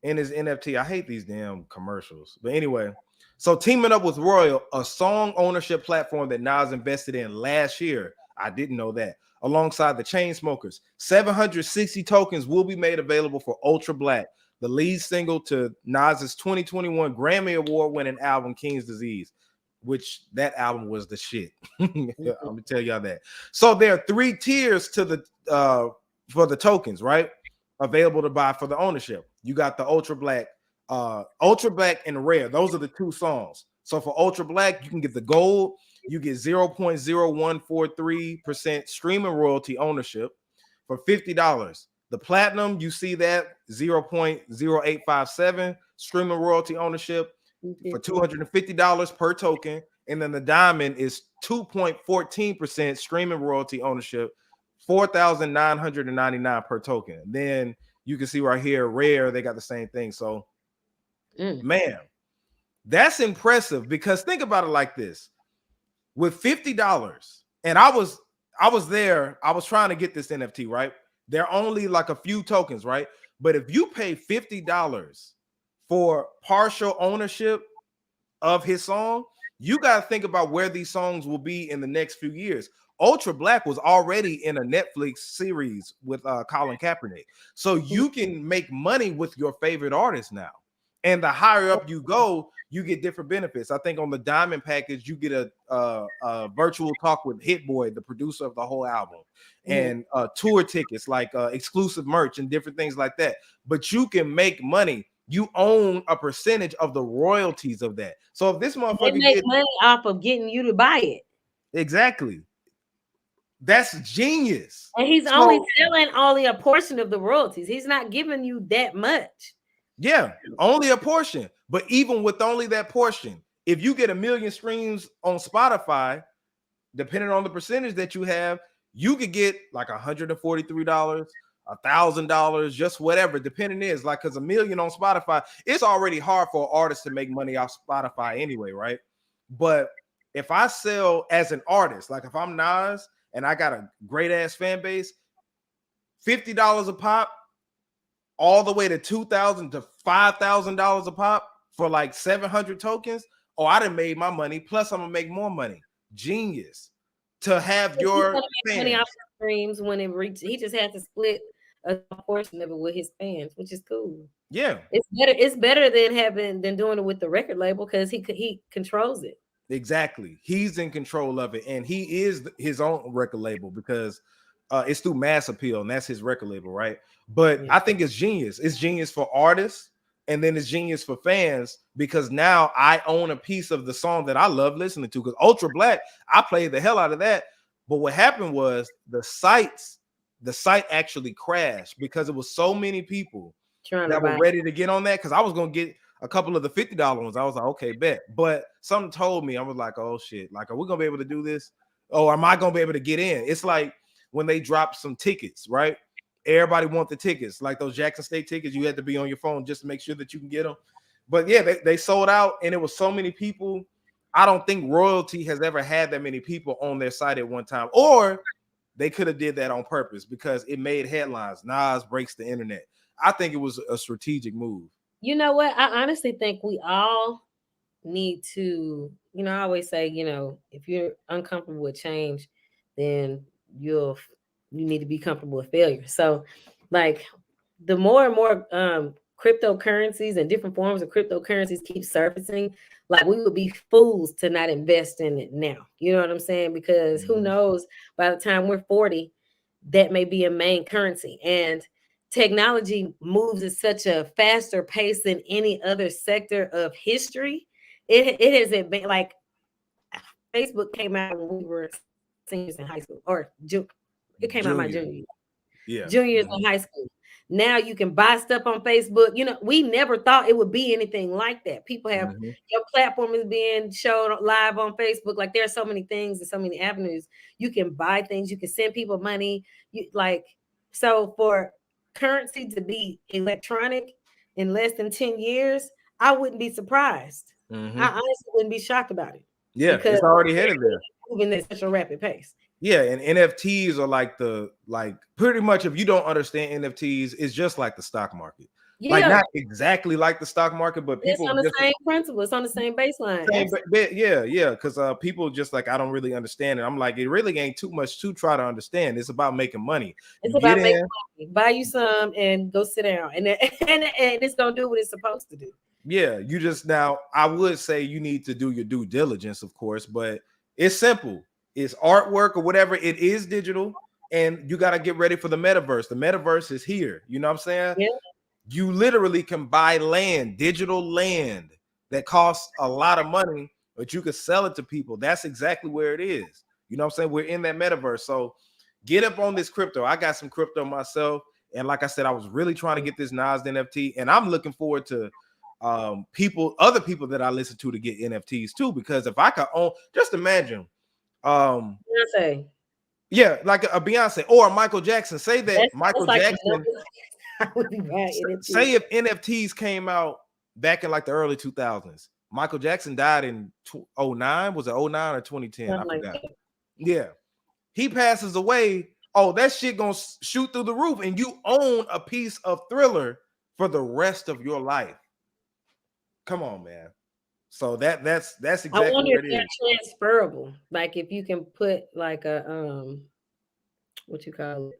In his NFT. I hate these damn commercials. But anyway, so teaming up with Royal, a song ownership platform that Nas invested in last year. I didn't know that. Alongside the Chainsmokers, 760 tokens will be made available for Ultra Black, the lead single to Nas's 2021 Grammy Award-winning album King's Disease, which that album was the shit. I'm gonna tell y'all that. So there are 3 tiers to the for the tokens, right? Available to buy for the ownership. You got the Ultra Black and Rare. Those are the 2 songs. So for Ultra Black, you can get the gold. You get 0.0143% streaming royalty ownership for $50. The platinum, you see that 0.0857 streaming royalty ownership for $250 per token. And then the diamond is 2.14% streaming royalty ownership, $4,999 per token. Then you can see right here, Rare, they got the same thing. So, man, that's impressive because think about it like this. With $50, and I was there, I was trying to get this NFT, right? There are only like a few tokens, right? But if you pay $50 for partial ownership of his song, you got to think about where these songs will be in the next few years. Ultra Black was already in a Netflix series with Colin Kaepernick. So you can make money with your favorite artist now. And the higher up you go, you get different benefits. I think on the Diamond package, you get a virtual talk with Hit Boy, the producer of the whole album, and tour tickets, like exclusive merch and different things like that. But you can make money. You own a percentage of the royalties of that. So if this motherfucker make money off of getting you to buy it. Exactly. That's genius. And he's only selling only a portion of the royalties. He's not giving you that much. Yeah, only a portion. But even with only that portion, if you get 1 million streams on Spotify, depending on the percentage that you have, you could get like $143, $1,000, just whatever, depending is like, because 1 million on Spotify, it's already hard for an artist to make money off Spotify anyway, right? But if I sell as an artist, like if I'm Nas and I got a great ass fan base, $50 a pop, all the way to $2,000 to $5,000 a pop for like 700 tokens. Oh, I done made my money. Plus, I'm gonna make more money. Genius to have your money off the streams when it reaches. He just had to split a portion of it with his fans, which is cool. Yeah, it's better. It's better than doing it with the record label because he controls it. Exactly, he's in control of it, and he is his own record label because it's through Mass Appeal, and that's his record label, right? But I think it's genius. It's genius for artists, and then it's genius for fans because now I own a piece of the song that I love listening to. Because Ultra Black, I played the hell out of that. But what happened was the site actually crashed because it was so many people that were ready to get on that. Because I was gonna get a couple of the $50 ones. I was like, okay, bet. But something told me, I was like, oh shit, like, are we gonna be able to do this? Oh, am I gonna be able to get in? It's like when they drop some tickets, right? Everybody want the tickets, like those Jackson State tickets. You had to be on your phone just to make sure that you can get them. But yeah, they sold out, and it was so many people. I don't think royalty has ever had that many people on their site at one time, or they could have did that on purpose because it made headlines. Nas breaks the internet. I think it was a strategic move. You know what? I honestly think we all need to, I always say, if you're uncomfortable with change, then you need to be comfortable with failure. So like the more and more cryptocurrencies and different forms of cryptocurrencies keep surfacing, like we would be fools to not invest in it now. You know what I'm saying? Because who knows, by the time we're 40, that may be a main currency. And technology moves at such a faster pace than any other sector of history. It hasn't been like Facebook came out when we were seniors in high school, or it came out my junior year. Yeah, juniors in high school. Now you can buy stuff on Facebook. We never thought it would be anything like that. People have your platform is being shown live on Facebook. Like there are so many things and so many avenues. You can buy things. You can send people money. So for currency to be electronic in less than 10 years, I wouldn't be surprised. I honestly wouldn't be shocked about it. Yeah, because it's already headed there. Moving at such a rapid pace. Yeah, and NFTs are like pretty much, if you don't understand NFTs, it's just like the stock market. Yeah. Like not exactly like the stock market, but people it's on the same principle. It's on the same baseline. Yeah, because people just like, I don't really understand it. I'm like, it really ain't too much to try to understand. It's about making money. It's about making money. Buy you some and go sit down, and it's gonna do what it's supposed to do. Yeah, you just now. I would say you need to do your due diligence, of course, but it's simple. It's artwork or whatever. It is digital, and you got to get ready for the metaverse. The metaverse is here. You know what I'm saying? Yeah. You literally can buy land, digital land that costs a lot of money, but you can sell it to people. That's exactly where it is. You know what I'm saying? We're in that metaverse. So get up on this crypto. I got some crypto myself. And like I said, I was really trying to get this Nas NFT, and I'm looking forward to other people that I listen to get NFTs too, because if I could own, just imagine Beyonce. Yeah, like a Beyonce or a Michael Jackson. Say that Michael Jackson. Say if NFTs came out back in like the early 2000s. Michael Jackson died in 2009. Was it 2009 or 2010? I forgot. Yeah. He passes away. Oh, that shit gonna shoot through the roof, and you own a piece of Thriller for the rest of your life. Come on, man. So that's exactly. I wonder if they're transferable. Like if you can put like a what you call it?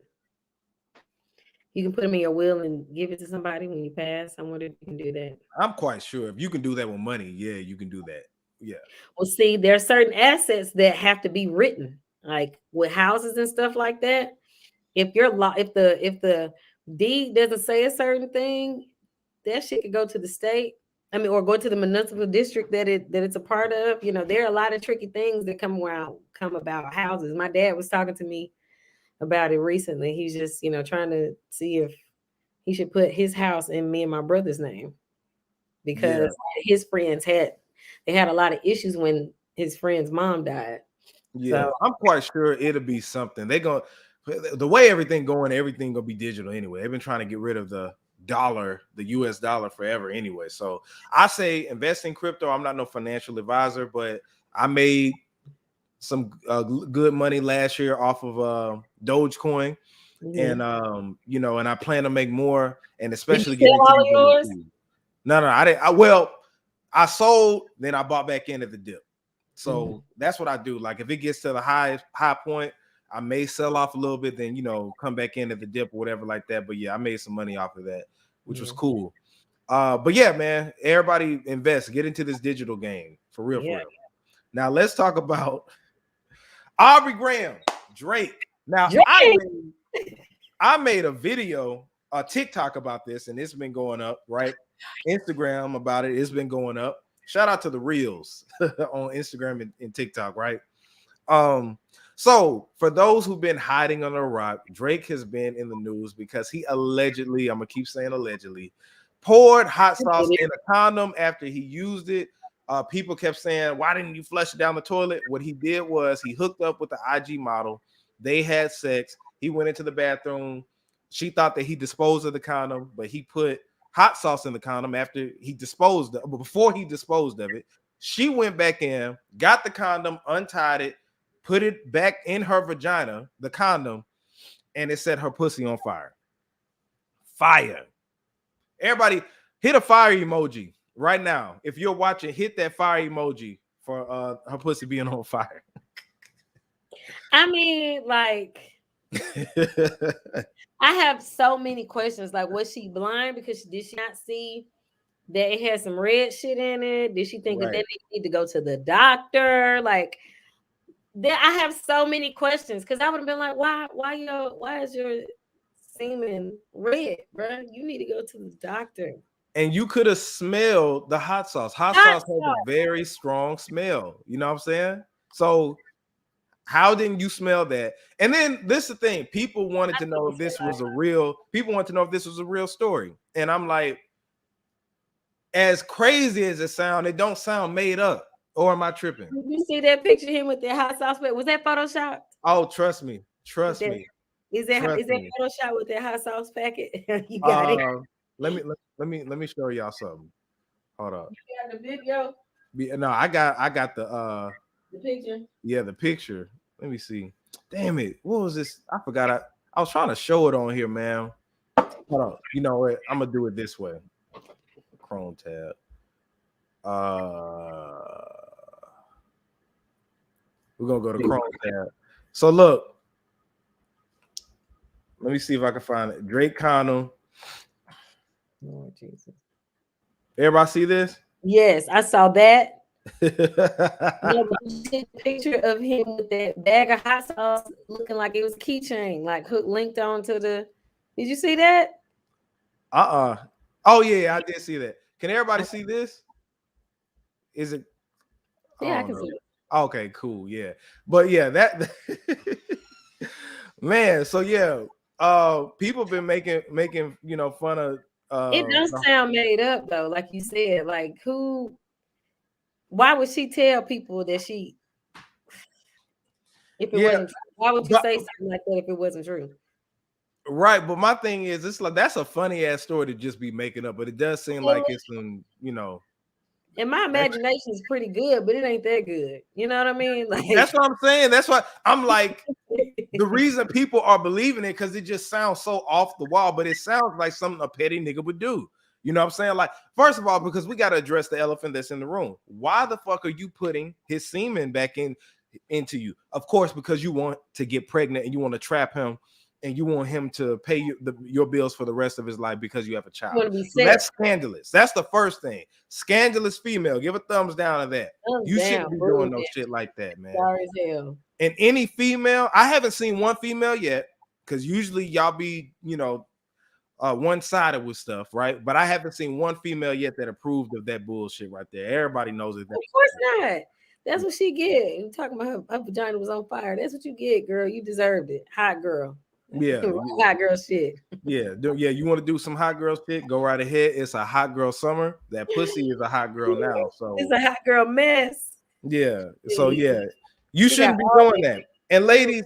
You can put them in your will and give it to somebody when you pass. I wonder if you can do that. I'm quite sure if you can do that with money, yeah, you can do that. Yeah. Well, see, there are certain assets that have to be written, like with houses and stuff like that. If the deed doesn't say a certain thing, that shit could go to the state. Or go to the municipal district that it's a part of. There are a lot of tricky things that come about houses. My dad was talking to me about it recently. He's just, trying to see if he should put his house in me and my brother's name, because his friends had a lot of issues when his friend's mom died. Yeah, so I'm quite sure it'll be something. The way everything gonna be digital anyway. They've been trying to get rid of the US dollar forever anyway. So I say invest in crypto. I'm not no financial advisor, but I made some good money last year off of Dogecoin. And and I plan to make more, and especially get into all yours. No, I didn't. I sold, then I bought back in at the dip. So that's what I do. Like if it gets to the high point, I may sell off a little bit, then come back in at the dip or whatever like that. But yeah, I made some money off of that, which was cool. But yeah, man, everybody invest, get into this digital game for real. Now let's talk about Aubrey Graham, Drake. Now I made a video, a TikTok about this, and it's been going up, right? Instagram about it. It's been going up. Shout out to the reels on Instagram and TikTok, right? So for those who've been hiding under a rock, Drake has been in the news because he allegedly, I'm gonna keep saying allegedly, poured hot sauce in a condom after he used it. People kept saying, why didn't you flush it down the toilet? What he did was he hooked up with the IG model. They had sex. He went into the bathroom. She thought that he disposed of the condom, but he put hot sauce in the condom after he disposed of, before he disposed of it. She went back in, got the condom, untied it, put it back in her vagina, the condom, and it set her pussy on fire. Fire. Everybody hit a fire emoji right now. If you're watching, hit that fire emoji for her pussy being on fire. I mean, like, I have so many questions. Like, was she blind because did she not see that it had some red shit in it? Did she think that they need to go to the doctor? Like, I have so many questions because I would have been like, why is your semen red, bro? You need to go to the doctor. And you could have smelled the hot sauce. Hot sauce has a very strong smell. You know what I'm saying? So how didn't you smell that? And then this is the thing. People wanted to know if this was a real. People want to know if this was a real story. And I'm like, as crazy as it sounds, it don't sound made up. Or am I tripping? Did you see that picture of him with that hot sauce? Was that Photoshop? Oh, trust me. Trust me. Is that Photoshop with that hot sauce packet? You got it. Let me show y'all something. Hold up. You got the video? No, I got the picture. Yeah, the picture. Let me see. Damn it. What was this? I forgot. I was trying to show it on here, man. Hold on. You know what? I'm gonna do it this way. Chrome tab. We're gonna go to Chrome tab. So look. Let me see if I can find it. Drake condom. Lord Jesus. Everybody see this? Yes, I saw that. You see a picture of him with that bag of hot sauce looking like it was a keychain, like linked onto the. Did you see that? Oh yeah, I did see that. Can everybody see this? Is it? Yeah, I can see it. Okay, cool. Yeah, but yeah, that man. So yeah, people been making fun of. It don't sound made up though, like you said. Like who? Why would she tell people that she? If it wasn't, why would you say something like that if it wasn't true? Right, but my thing is, it's like that's a funny ass story to just be making up, but it does seem like it's some, And my imagination is pretty good, but it ain't that good. You know what I mean? Like that's what I'm saying. That's why I'm like, the reason people are believing it because it just sounds so off the wall, but it sounds like something a petty nigga would do. You know what I'm saying? Like, first of all, because we got to address the elephant that's in the room. Why the fuck are you putting his semen back into you? Of course, because you want to get pregnant and you want to trap him. And you want him to pay your bills for the rest of his life because you have a child. So that's scandalous. That's the first thing. Scandalous female. Give a thumbs down to that. You shouldn't be doing no shit like that, man. Sorry as hell. And any female, I haven't seen one female yet, because usually y'all be, one-sided with stuff, right? But I haven't seen one female yet that approved of that bullshit right there. Everybody knows it. Of course not. That's what she get. You talking about her vagina was on fire. That's what you get, girl. You deserved it. Hot girl. Yeah, hot girl shit. Yeah. You want to do some hot girl shit? Go right ahead. It's a hot girl summer. That pussy is a hot girl now. So it's a hot girl mess. Yeah. So yeah, you shouldn't be doing that. And ladies,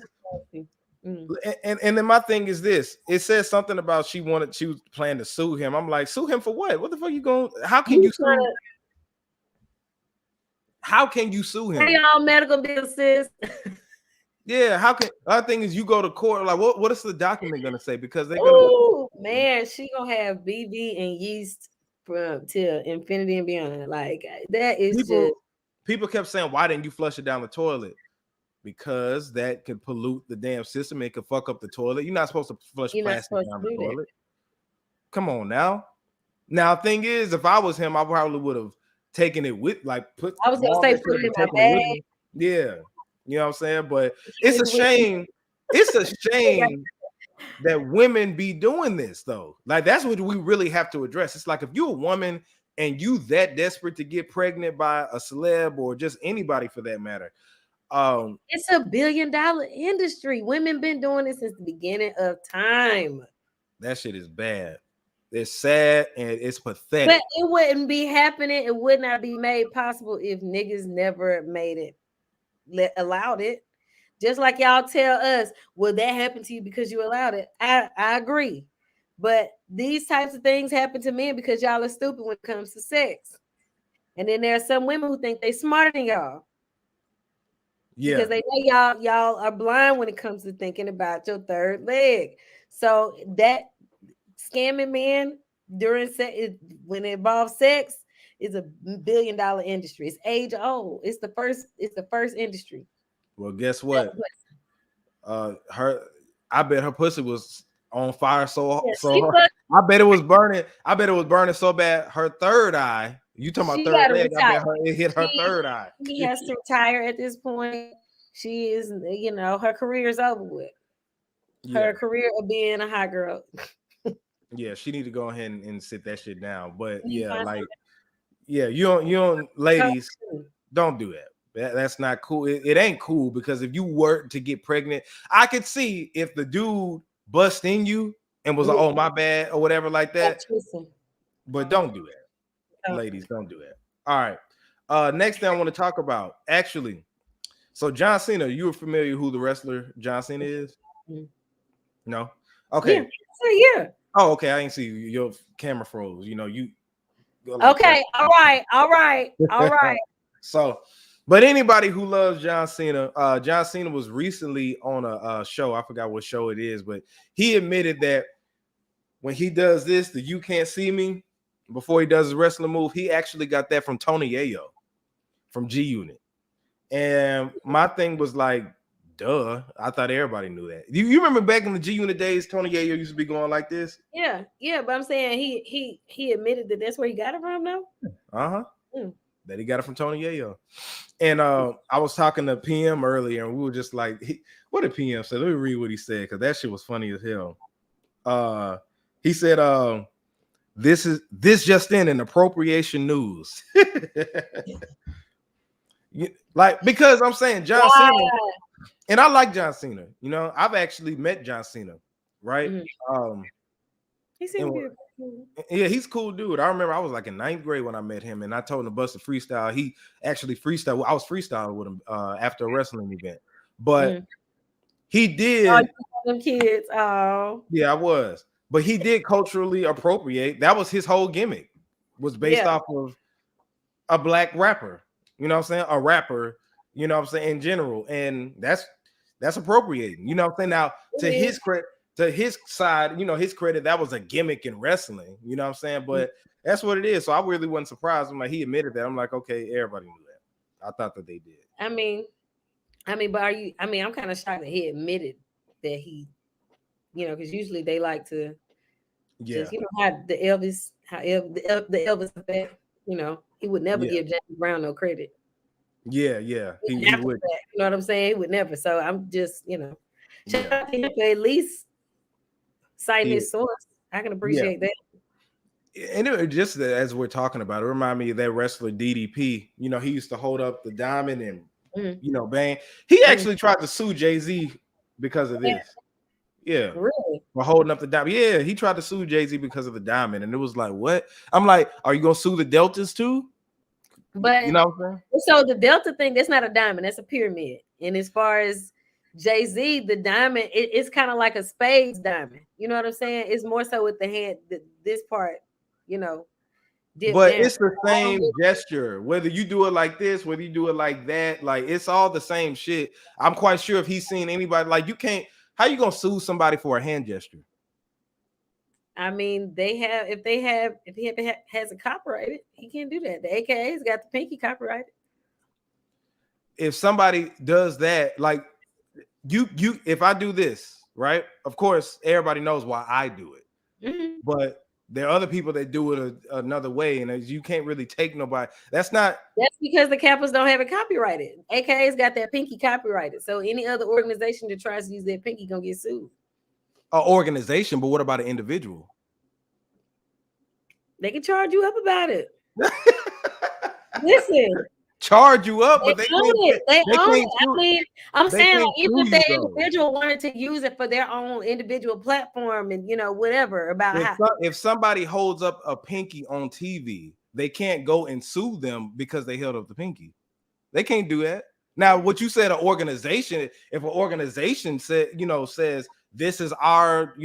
and then my thing is this: it says something about she was planning to sue him. I'm like, sue him for what? What the fuck you going? How can you sue? How can you sue him? Pay all medical bills, sis. Yeah, how can other thing is you go to court, like what is the document gonna say? Because they're gonna man, she gonna have BV and yeast from till infinity and beyond. Like that is people kept saying, why didn't you flush it down the toilet? Because that could pollute the damn system, it could fuck up the toilet. You're not supposed to flush plastic down the toilet. Come on now. Now, thing is, if I was him, I probably would have taken it with I was gonna say put it in my bag. Yeah. You know what I'm saying? But it's a shame. It's a shame. that women be doing this though. Like that's what we really have to address. It's like if you're a woman and you that desperate to get pregnant by a celeb or just anybody for that matter. It's a $1 billion industry. Women been doing it since the beginning of time. That shit is bad. It's sad and it's pathetic. But it wouldn't be happening. It would not be made possible if niggas never made it, allowed it. Just like y'all tell us, will that happen to you because you allowed it? I agree. But these types of things happen to men because y'all are stupid when it comes to sex. And then there are some women who think they smarter than y'all. Yeah. Because they know y'all are blind when it comes to thinking about your third leg. So that scamming men during sex, when it involves sex, is a $1 billion industry. It's age old. It's the first industry. Well, guess what? I bet her pussy was on fire I bet it was burning. I bet it was burning so bad. Her third eye. You talking about third leg? I bet it hit her third eye. She has to retire at this point. She is, her career is over with. Her career of being a hot girl. Yeah, she need to go ahead and sit that shit down. But you don't, ladies, don't do that. That's not cool. It ain't cool because if you were to get pregnant, I could see if the dude bust in you and was like, "Oh, my bad," or whatever like that. But don't do that, ladies. Don't do that. All right. Next thing I want to talk about, actually. So John Cena, you were familiar who the wrestler John Cena is? No. Okay. Yeah. Oh, okay. I didn't see you. Your camera froze. You. Okay. All right. So, but anybody who loves John Cena was recently on a show. I forgot what show it is, but he admitted that when he does this, the "You Can't See Me," before he does his wrestling move, he actually got that from Tony Yayo from G Unit. And my thing was like, duh. I thought everybody knew that. You remember back in the G Unit days, Tony Yayo used to be going like this? Yeah. But I'm saying he admitted that that's where he got it from, though. That he got it from Tony Yayo. And I was talking to PM earlier, and we were just like, what did PM say? Let me read what he said, because that shit was funny as hell. He said, this just in appropriation news. Because I'm saying John Cena, and I like John Cena. I've actually met John Cena, right? He seemed good. Yeah, he's a cool dude. I remember I was like in 9th grade when I met him, and I told him to bust a freestyle. He actually freestyled. I was freestyling with him after a wrestling event, but he did. Them kids. Oh, yeah, I was. But he did culturally appropriate. That was his whole gimmick. Was based off of a black rapper. You know what I'm saying? A rapper. You know what I'm saying? In general, and that's appropriating. You know what I'm saying? Now to his credit. To his side, his credit, that was a gimmick in wrestling. You know what I'm saying? But that's what it is. So I really wasn't surprised. I'm like, he admitted that. I'm like, okay, everybody knew that. I thought that they did. I mean, but I'm kind of shocked that he admitted that he, because usually they like to just, how the Elvis effect, he would never give James Brown no credit. Yeah. He would. That, you know what I'm saying? He would never. So I'm just, shout out to him for at least citing his source. I can appreciate that. And it, just as we're talking about, it reminded me of that wrestler DDP. He used to hold up the diamond and bang. He actually tried to sue Jay-Z because of this. Yeah, really? For holding up the diamond. Yeah, he tried to sue Jay-Z because of the diamond, and it was like, what? I'm like, are you gonna sue the Deltas too? But you know what I'm saying? So the Delta thing, that's not a diamond, that's a pyramid. And as far as Jay-Z, the diamond, it's kind of like a spades diamond. You know what I'm saying? It's more so with the hand, this part, but down. It's the same gesture. Whether you do it like this, whether you do it like that, like it's all the same shit. I'm quite sure if he's seen anybody, like you can't. How you gonna sue somebody for a hand gesture? I mean, if he has it copyrighted, he can't do that. The AKA's got the pinky copyrighted. If somebody does that, like you, if I do this, right? Of course, everybody knows why I do it, but there are other people that do it another way, and you can't really take nobody. That's because the Kappas don't have it copyrighted. AKA's got that pinky copyrighted, so any other organization that tries to use that pinky gonna get sued. An organization, but what about an individual? They can charge you up about it. Listen, charge you up, but they own it. They own it. I mean, I'm saying, like, even if the individual wanted to use it for their own individual platform and, you know, whatever about if somebody holds up a pinky on TV, they can't go and sue them because they held up the pinky. They can't do that. Now, what you said, an organization, if an organization says this is our,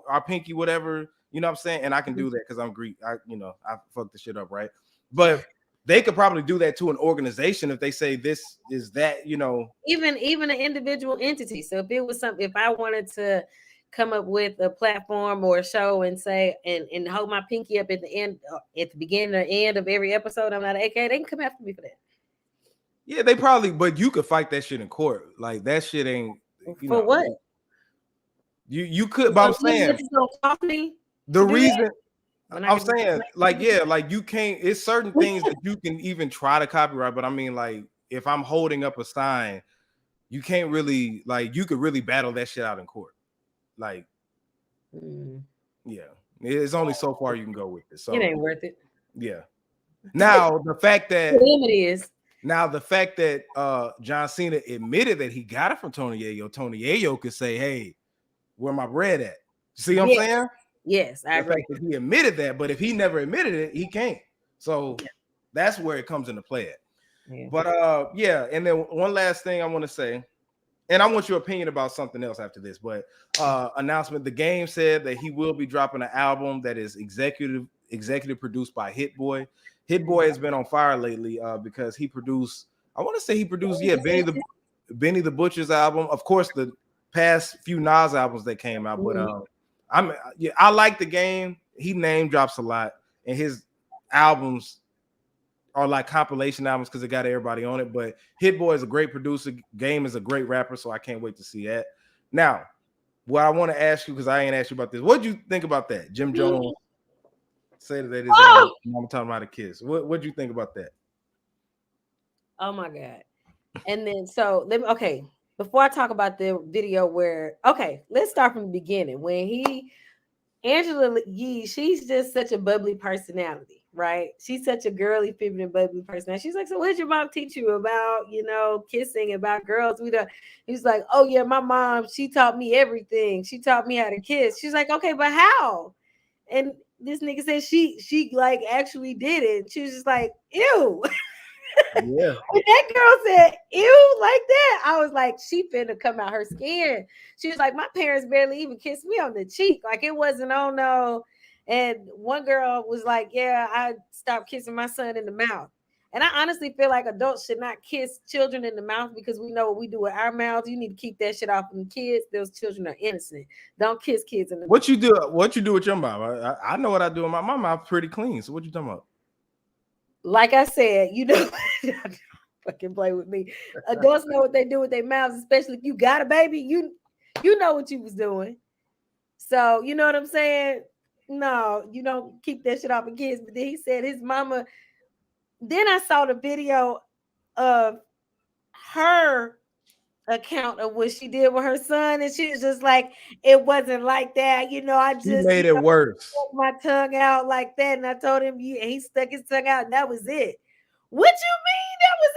our pinky, whatever, you know what I'm saying? And I can do that because I'm Greek. I fucked the shit up, right? But they could probably do that to an organization if they say this is that, Even an individual entity. So if it was if I wanted to come up with a platform or a show and say and hold my pinky up at the end, at the beginning or end of every episode, I'm not an AKA, they can come after me for that. Yeah, they probably, but you could fight that shit in court. Like that shit ain't for what? You could, but I'm saying the reason I'm saying, like, yeah, like you can't, it's certain things that you can even try to copyright, but I mean, like, if I'm holding up a sign, you can't really, like, you could really battle that shit out in court. Like, yeah, it's only so far you can go with it. So it ain't worth it. Yeah. Now the fact that John Cena admitted that he got it from Tony Ayo could say, hey, where my bread at? See what I'm saying? Yes, I agree. Fact that he admitted that, but if he never admitted it, he can't. So that's where it comes into play at. Yeah. But and then one last thing I want to say, and I want your opinion about something else after this, but announcement, The Game said that he will be dropping an album that is executive produced by Hit Boy. Hit Boy has been on fire lately because he produced, Benny the Butcher's album. Of course, the past few Nas albums that came out, but I like The Game. He name drops a lot, and his albums are like compilation albums because it got everybody on it. But Hit Boy is a great producer. Game is a great rapper, so I can't wait to see that. Now, what I want to ask you, because I ain't asked you about this, what do you think about that? Jim Jones said that his mama taught him how to kiss. What do you think about that? Oh my God! And then before I talk about the video let's start from the beginning. When Angela Yee, she's just such a bubbly personality, right? She's such a girly, feminine, bubbly personality. She's like, so what did your mom teach you about, kissing, about girls? He's like, oh yeah, my mom, she taught me everything. She taught me how to kiss. She's like, okay, but how? And this nigga said she like actually did it. She was just like, ew. Yeah. When that girl said ew like that, I was like, she finna come out her skin. She was like, my parents barely even kissed me on the cheek. Like it wasn't on no. And one girl was like, yeah, I stopped kissing my son in the mouth. And I honestly feel like adults should not kiss children in the mouth because we know what we do with our mouths. You need to keep that shit off from kids. Those children are innocent. Don't kiss kids in the mouth. What you do with your mouth? I know what I do with my mouth pretty clean. So what you talking about? Like I said, fucking play with me. Adults know what they do with their mouths, especially if you got a baby. You know what you was doing. So you know what I'm saying? No, you don't keep that shit off of kids. But then he said his mama. Then I saw the video of her account of what she did with her son, and she was just like, it wasn't like that, I just made it worse. Stuck my tongue out like that, and I told him and he stuck his tongue out, and that was it. What you mean that was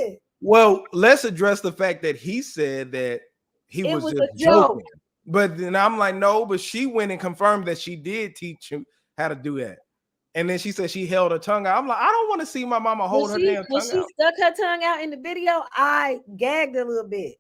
it? Well, let's address the fact that he said that he was just joking. But then I'm like, no, but she went and confirmed that she did teach him how to do that. And then she said she held her tongue out. I'm like, I don't want to see my mama hold her damn tongue out. When she stuck her tongue out in the video, I gagged a little bit.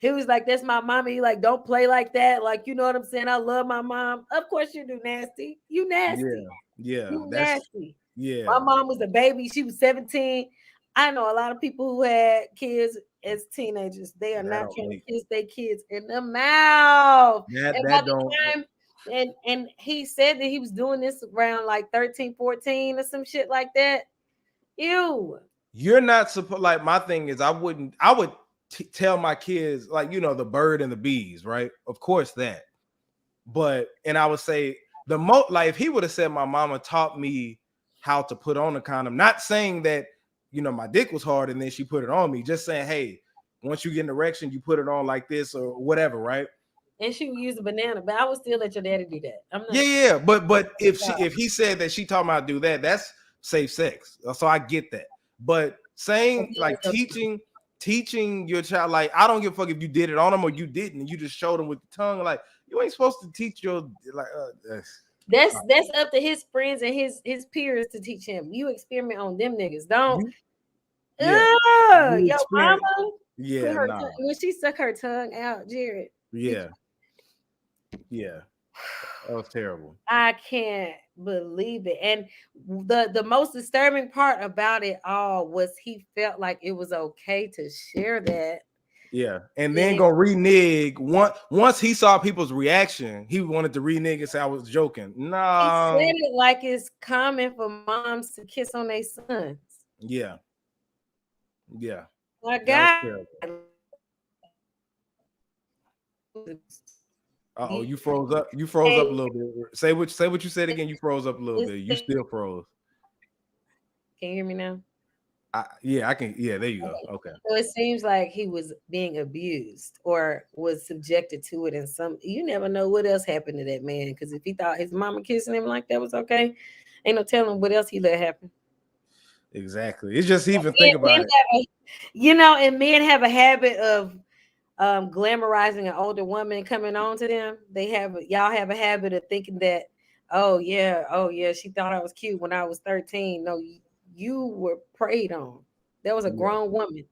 He was like, that's my mama. He like, don't play like that. Like, you know what I'm saying? I love my mom. Of course you do, nasty. You nasty. Yeah. You nasty. Yeah. My mom was a baby. She was 17. I know a lot of people who had kids as teenagers. They are not trying to kiss their kids in the mouth. And he said that he was doing this around like 13, 14 or some shit like that. Ew. You're not supposed, like, my thing is I would tell my kids, like, the bird and the bees, right? Of course that. But, and I would say like if he would have said my mama taught me how to put on a condom, not saying that, my dick was hard and then she put it on me, just saying, hey, once you get an erection, you put it on like this or whatever, right? And she would use a banana, but I would still let your daddy do that. I'm not. Yeah. But if he said that she talking about do that, that's safe sex. So I get that. But saying like teaching your child, like I don't give a fuck if you did it on them or you didn't. You just showed them with the tongue. Like you ain't supposed to teach your like. That's up to his friends and his peers to teach him. You experiment on them niggas. Don't. Your mama. Yeah, when she stuck her tongue out, Jared. Yeah. That was terrible. I can't believe it. And the most disturbing part about it all was he felt like it was okay to share that. Yeah, and then go renege. Once he saw people's reaction, he wanted to renege and say I was joking. No, he said it like it's common for moms to kiss on their sons. Yeah. My God. Uh-oh, you froze up. You froze up a little bit. Say what you said again. You froze up a little bit. You still froze. Can you hear me now? I can. Yeah, there you go. Okay. So it seems like he was being abused or was subjected to it in some. You never know what else happened to that man, because if he thought his mama kissing him like that was okay, ain't no telling what else he let happen. Exactly. It's just even think about it. And men have a habit of glamorizing an older woman coming on to them. Y'all have a habit of thinking that, oh yeah, she thought I was cute when I was 13. No, you were preyed on. That was a grown woman.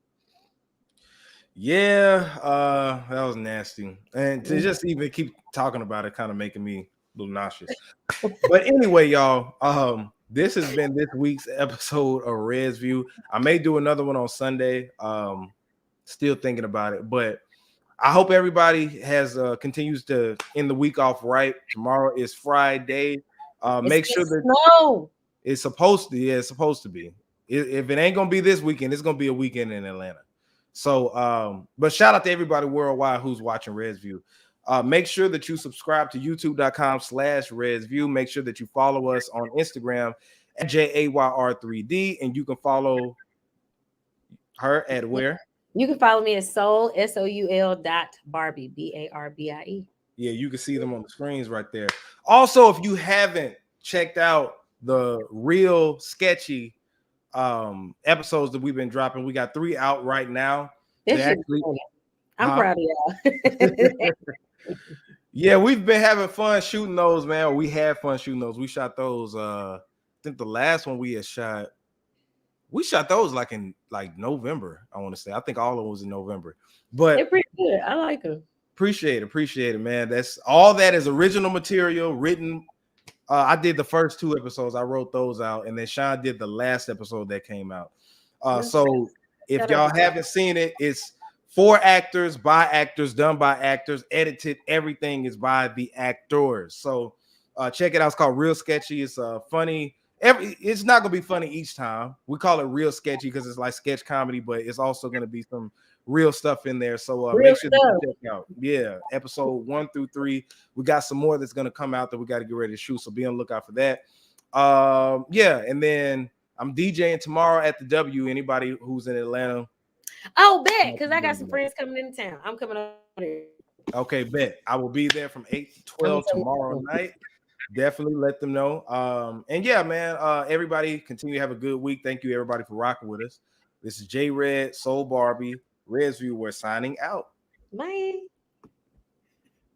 Yeah, that was nasty. And to just even keep talking about it kind of making me a little nauseous. But anyway, y'all, this has been this week's episode of Red's View. I may do another one on Sunday. Still thinking about it, but I hope everybody has continues to end the week off right. Tomorrow is Friday. Make sure that it's supposed to. Yeah, it's supposed to be. If it ain't gonna be this weekend, it's gonna be a weekend in Atlanta. So, but shout out to everybody worldwide who's watching Red's View. Make sure that you subscribe to youtube.com/Red's View. Make sure that you follow us on Instagram at JAYR3D, and you can follow her at where? You can follow me at Soul SOUL.Barbie BARBIE. Yeah, you can see them on the screens right there. Also, if you haven't checked out the real sketchy episodes that we've been dropping, we got 3 out right now. I'm proud of y'all. Yeah, we've been having fun shooting those, man. We had fun shooting those. We shot those. I think the last one we shot those in November. I want to say. I think all of them was in November. But they're pretty good. I like them. Appreciate it, man. That's all. That is original material written. I did the first 2 episodes. I wrote those out, and then Sean did the last episode that came out. So if y'all haven't seen it, it's 4 actors by actors, done by actors, edited. Everything is by the actors. So check it out. It's called Real Sketchy. It's funny. It's not gonna be funny each time. We call it Real Sketchy because it's like sketch comedy, but it's also gonna be some real stuff in there. So make sure that you check out. Yeah, episode 1 through 3. We got some more that's gonna come out that we got to get ready to shoot. So be on the lookout for that. And then I'm DJing tomorrow at the W. Anybody who's in Atlanta? Oh, bet, because I got some friends coming into town. I'm coming over there. Okay, bet. I will be there from 8 to 12 tomorrow night. Definitely let them know. And yeah, man, everybody continue to have a good week. Thank you, everybody, for rocking with us. This is J Red, Soul Barbie, Red's View. We're signing out. Bye.